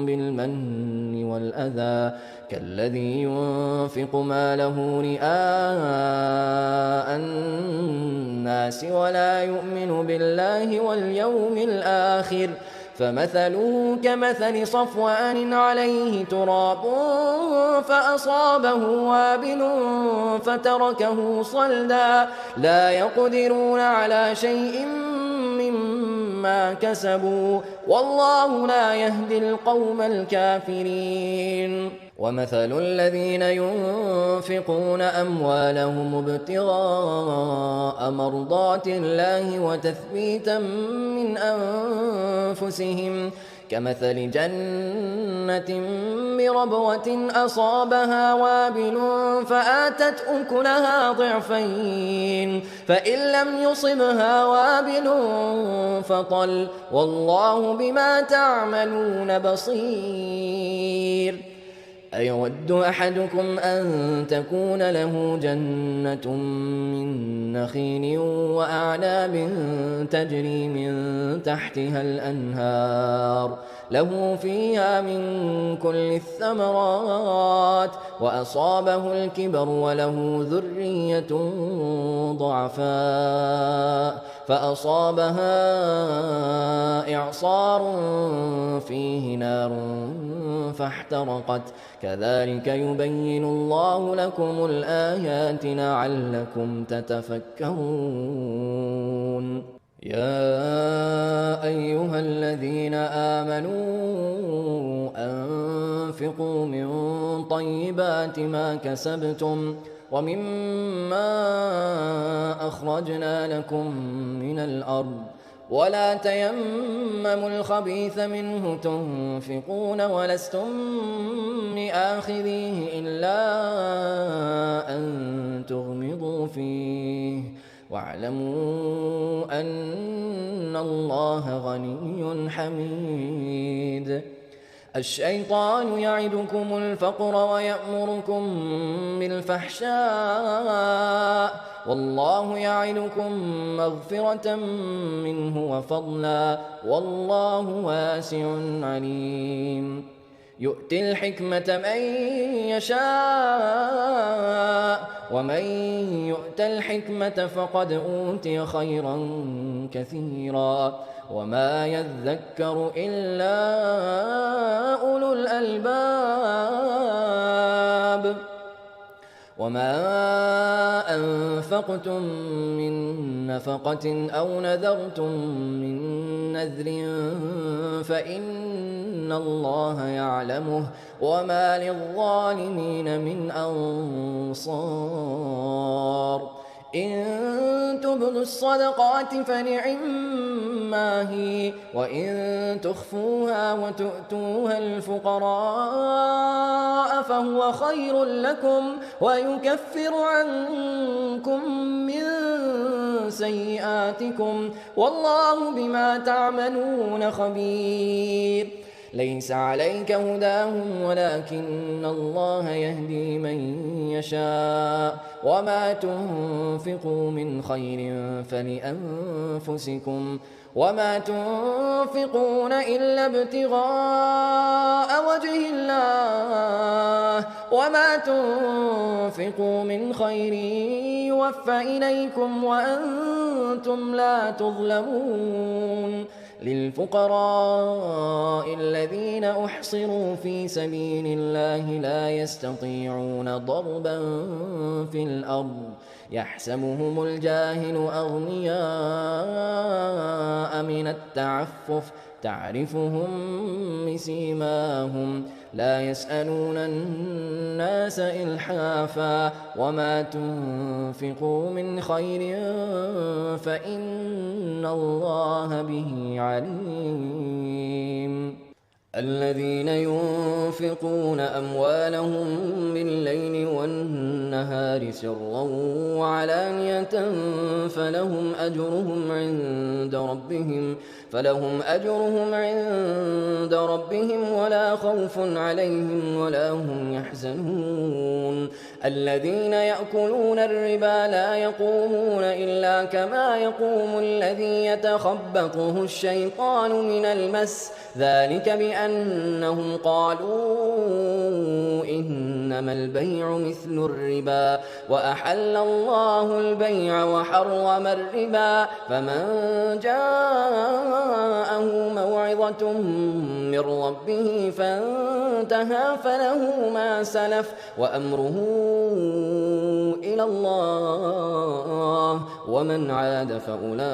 A: بالمن والأذى كالذي ينفق ماله رئاء الناس ولا يؤمن بالله واليوم الآخر فمثله كمثل صفوان عليه تراب فأصابه وابل فتركه صلدا لا يقدرون على شيء مما كسبوا والله لا يهدي القوم الكافرين ومثل الذين ينفقون أموالهم ابتغاء مرضات الله وتثبيتا من أنفسهم كمثل جنة بربوة أصابها وابل فآتت أكلها ضعفين فإن لم يصبها وابل فطل والله بما تعملون بصير أيود أحدكم أن تكون له جنة من نخيل وأعناب تجري من تحتها الأنهار له فيها من كل الثمرات وأصابه الكبر وله ذرية ضعفاء فأصابها إعصار فيه نار فاحترقت كذلك يبين الله لكم الآيات لعلكم تتفكرون يا أيها الذين آمنوا أنفقوا من طيبات ما كسبتم ومما أخرجنا لكم من الأرض ولا تيمموا الخبيث منه تنفقون ولستم لآخذيه إلا أن تغمضوا فيه واعلموا أن الله غني حميد. الشيطان يعدكم الفقر ويأمركم بالفحشاء والله يعدكم مغفرة منه وفضلا والله واسع عليم. يؤتي الحكمة من يشاء ومن يؤت الحكمة فقد أوتي خيرا كثيرا وما يذكر إلا أولو الألباب. وما أنفقتم من نفقة أو نذرتم من نذر فإن الله يعلمه وما للظالمين من أنصار. إن تبدوا الصدقات فنعما هي وإن تخفوها وتؤتوها الفقراء فهو خير لكم ويكفر عنكم من سيئاتكم والله بما تعملون خبير. ليس عليك هداهم ولكن الله يهدي من يشاء وما تنفقوا من خير فلأنفسكم وما تنفقون إلا ابتغاء وجه الله وما تنفقوا من خير يوفى إليكم وأنتم لا تظلمون. للفقراء الذين أحصروا في سبيل الله لا يستطيعون ضربا في الأرض يحسبهم الجاهل أغنياء من التعفف تعرفهم بسيماهم لا يسألون الناس إلحافا وما تنفقوا من خير فإن الله به عليم. الذين ينفقون أموالهم بالليل والنهار سرا وعلانية فلهم أجرهم عند ربهم ولا خوف عليهم ولا هم يحزنون. الذين يأكلون الربا لا يقومون إلا كما يقوم الذي يتخبطه الشيطان من المس ذلك بأنهم قالوا إنما البيع مثل الربا وأحل الله البيع وحرم الربا فمن جاءه موعظة من ربه فانتهى فله ما سلف وأمره إلى الله ومن عاد فأولئك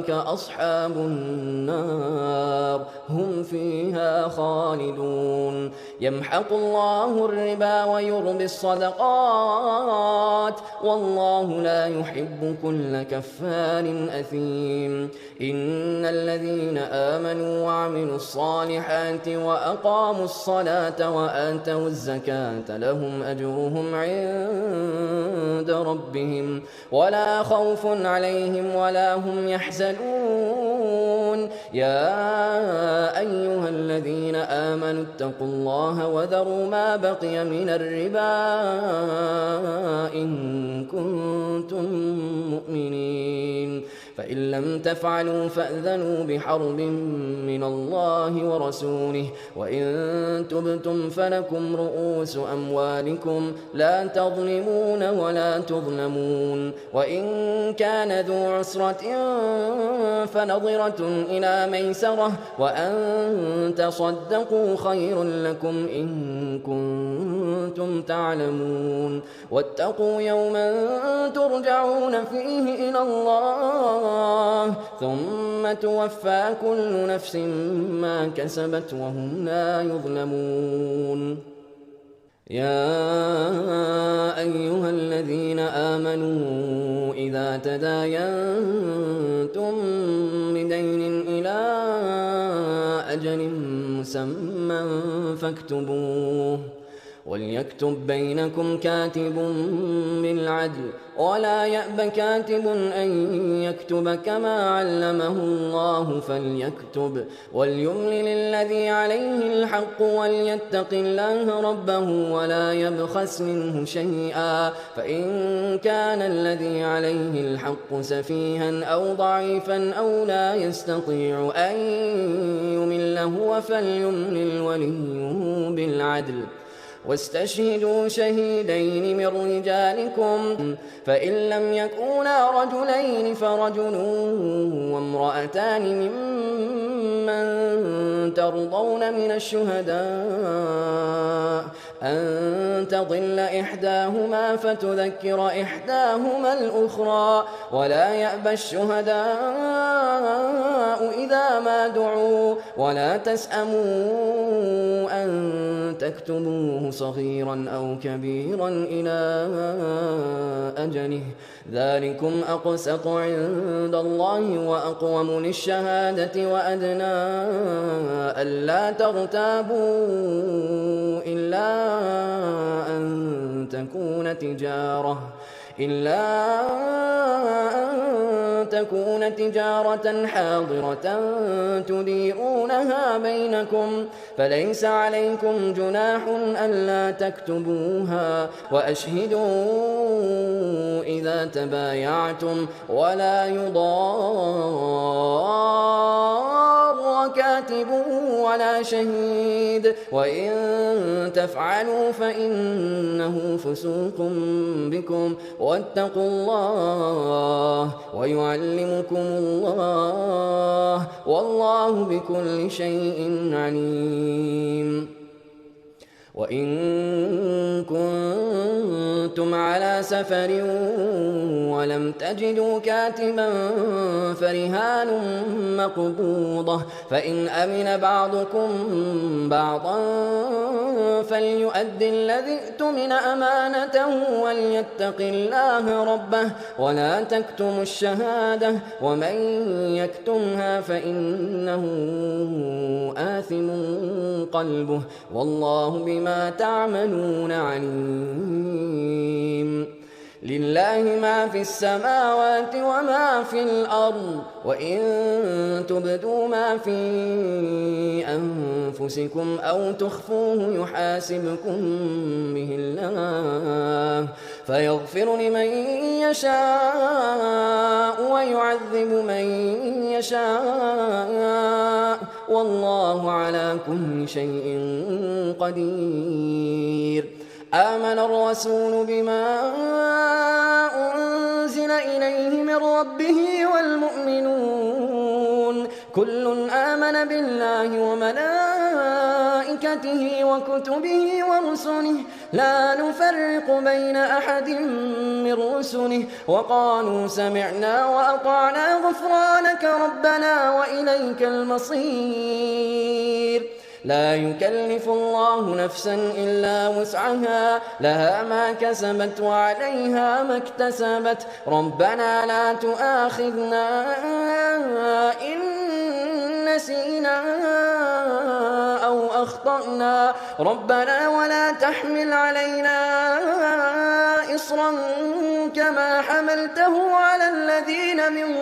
A: أصحاب النار هم فيها خالدون. يمحق الله الربا ويربي الصدقات والله لا يحب كل كفار أثيم. إن الذين آمنوا وعملوا الصالحات وأقاموا الصلاة وآتوا الزكاة لهم أجرهم عند ربهم ولا خوف عليهم ولا هم يحزنون. يا أيها الذين آمنوا اتقوا الله وذروا ما بقي من الربا إن كنتم مؤمنين فإن لم تفعلوا فأذنوا بحرب من الله ورسوله وإن تبتم فلكم رؤوس أموالكم لا تظلمون ولا تظلمون. وإن كان ذو عسرة فنظرة إلى ميسرة وأن تصدقوا خير لكم إن كنتم تعلمون. واتقوا يوما ترجعون فيه إلى الله ثم توفى كل نفس ما كسبت وهم لا يظلمون. يا أيها الذين آمنوا إذا تداينتم بدين إلى أجل مسمى فاكتبوه وليكتب بينكم كاتب بالعدل ولا يأب كاتب أن يكتب كما علمه الله فليكتب وليملل الذي عليه الحق وليتق الله ربه ولا يبخس منه شيئا فإن كان الذي عليه الحق سفيها أو ضعيفا أو لا يستطيع أن يمل هو فليملل وليه بالعدل واستشهدوا شهيدين من رجالكم فإن لم يكونا رجلين فرجل وامرأتان ممن ترضون من الشهداء أن تضل إحداهما فتذكر إحداهما الأخرى ولا يأبى الشهداء إذا ما دعوا ولا تسأموا أن تكتبوه صغيرا أو كبيرا إلى أجله ذلكم أقسط عند الله وأقوم للشهادة وأدنى ألا ترتابوا إلا أن تكون تجارة حاضرة تديرونها بينكم فليس عليكم جناح ألا تكتبوها وأشهدوا إذا تبايعتم ولا يضار كاتب ولا شهيد وإن تفعلوا فإنه فسوق بكم واتقوا الله ويعلمكم الله والله بكل شيء عليم وإن كنتم على سفر ولم تجدوا كاتبا فرهان مقبوضة فإن أمن بعضكم بعضا فليؤد الذي اؤتمن أمانته وليتق الله ربه ولا تكتموا الشهادة ومن يكتمها فإنه آثم قلبه والله بما تعملون عليم لله ما في السماوات وما في الأرض وإن تبدوا ما في أنفسكم أو تخفوه يحاسبكم به الله فيغفر لمن يشاء ويعذب من يشاء والله على كل شيء قدير آمن الرسول بما أنزل إليه من ربه والمؤمنون كل آمن بالله وملائكته وكتبه ورسله لا نفرق بين أحد من رسله وقالوا سمعنا وأطعنا غفرانك ربنا وإليك المصير لا يكلف الله نفسا إلا وسعها لها ما كسبت وعليها ما اكتسبت ربنا لا تؤاخذنا إن نسينا أو أخطأنا ربنا ولا تحمل علينا إصرا كما حملته على الذين من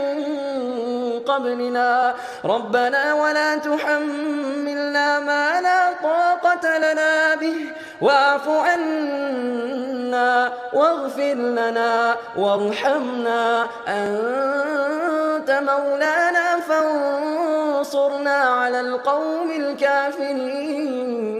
A: قبلنا ربنا ولا تحملنا ما لا طاقة لنا به واعف عنا واغفر لنا وارحمنا أنت مولانا فانصرنا على القوم الكافرين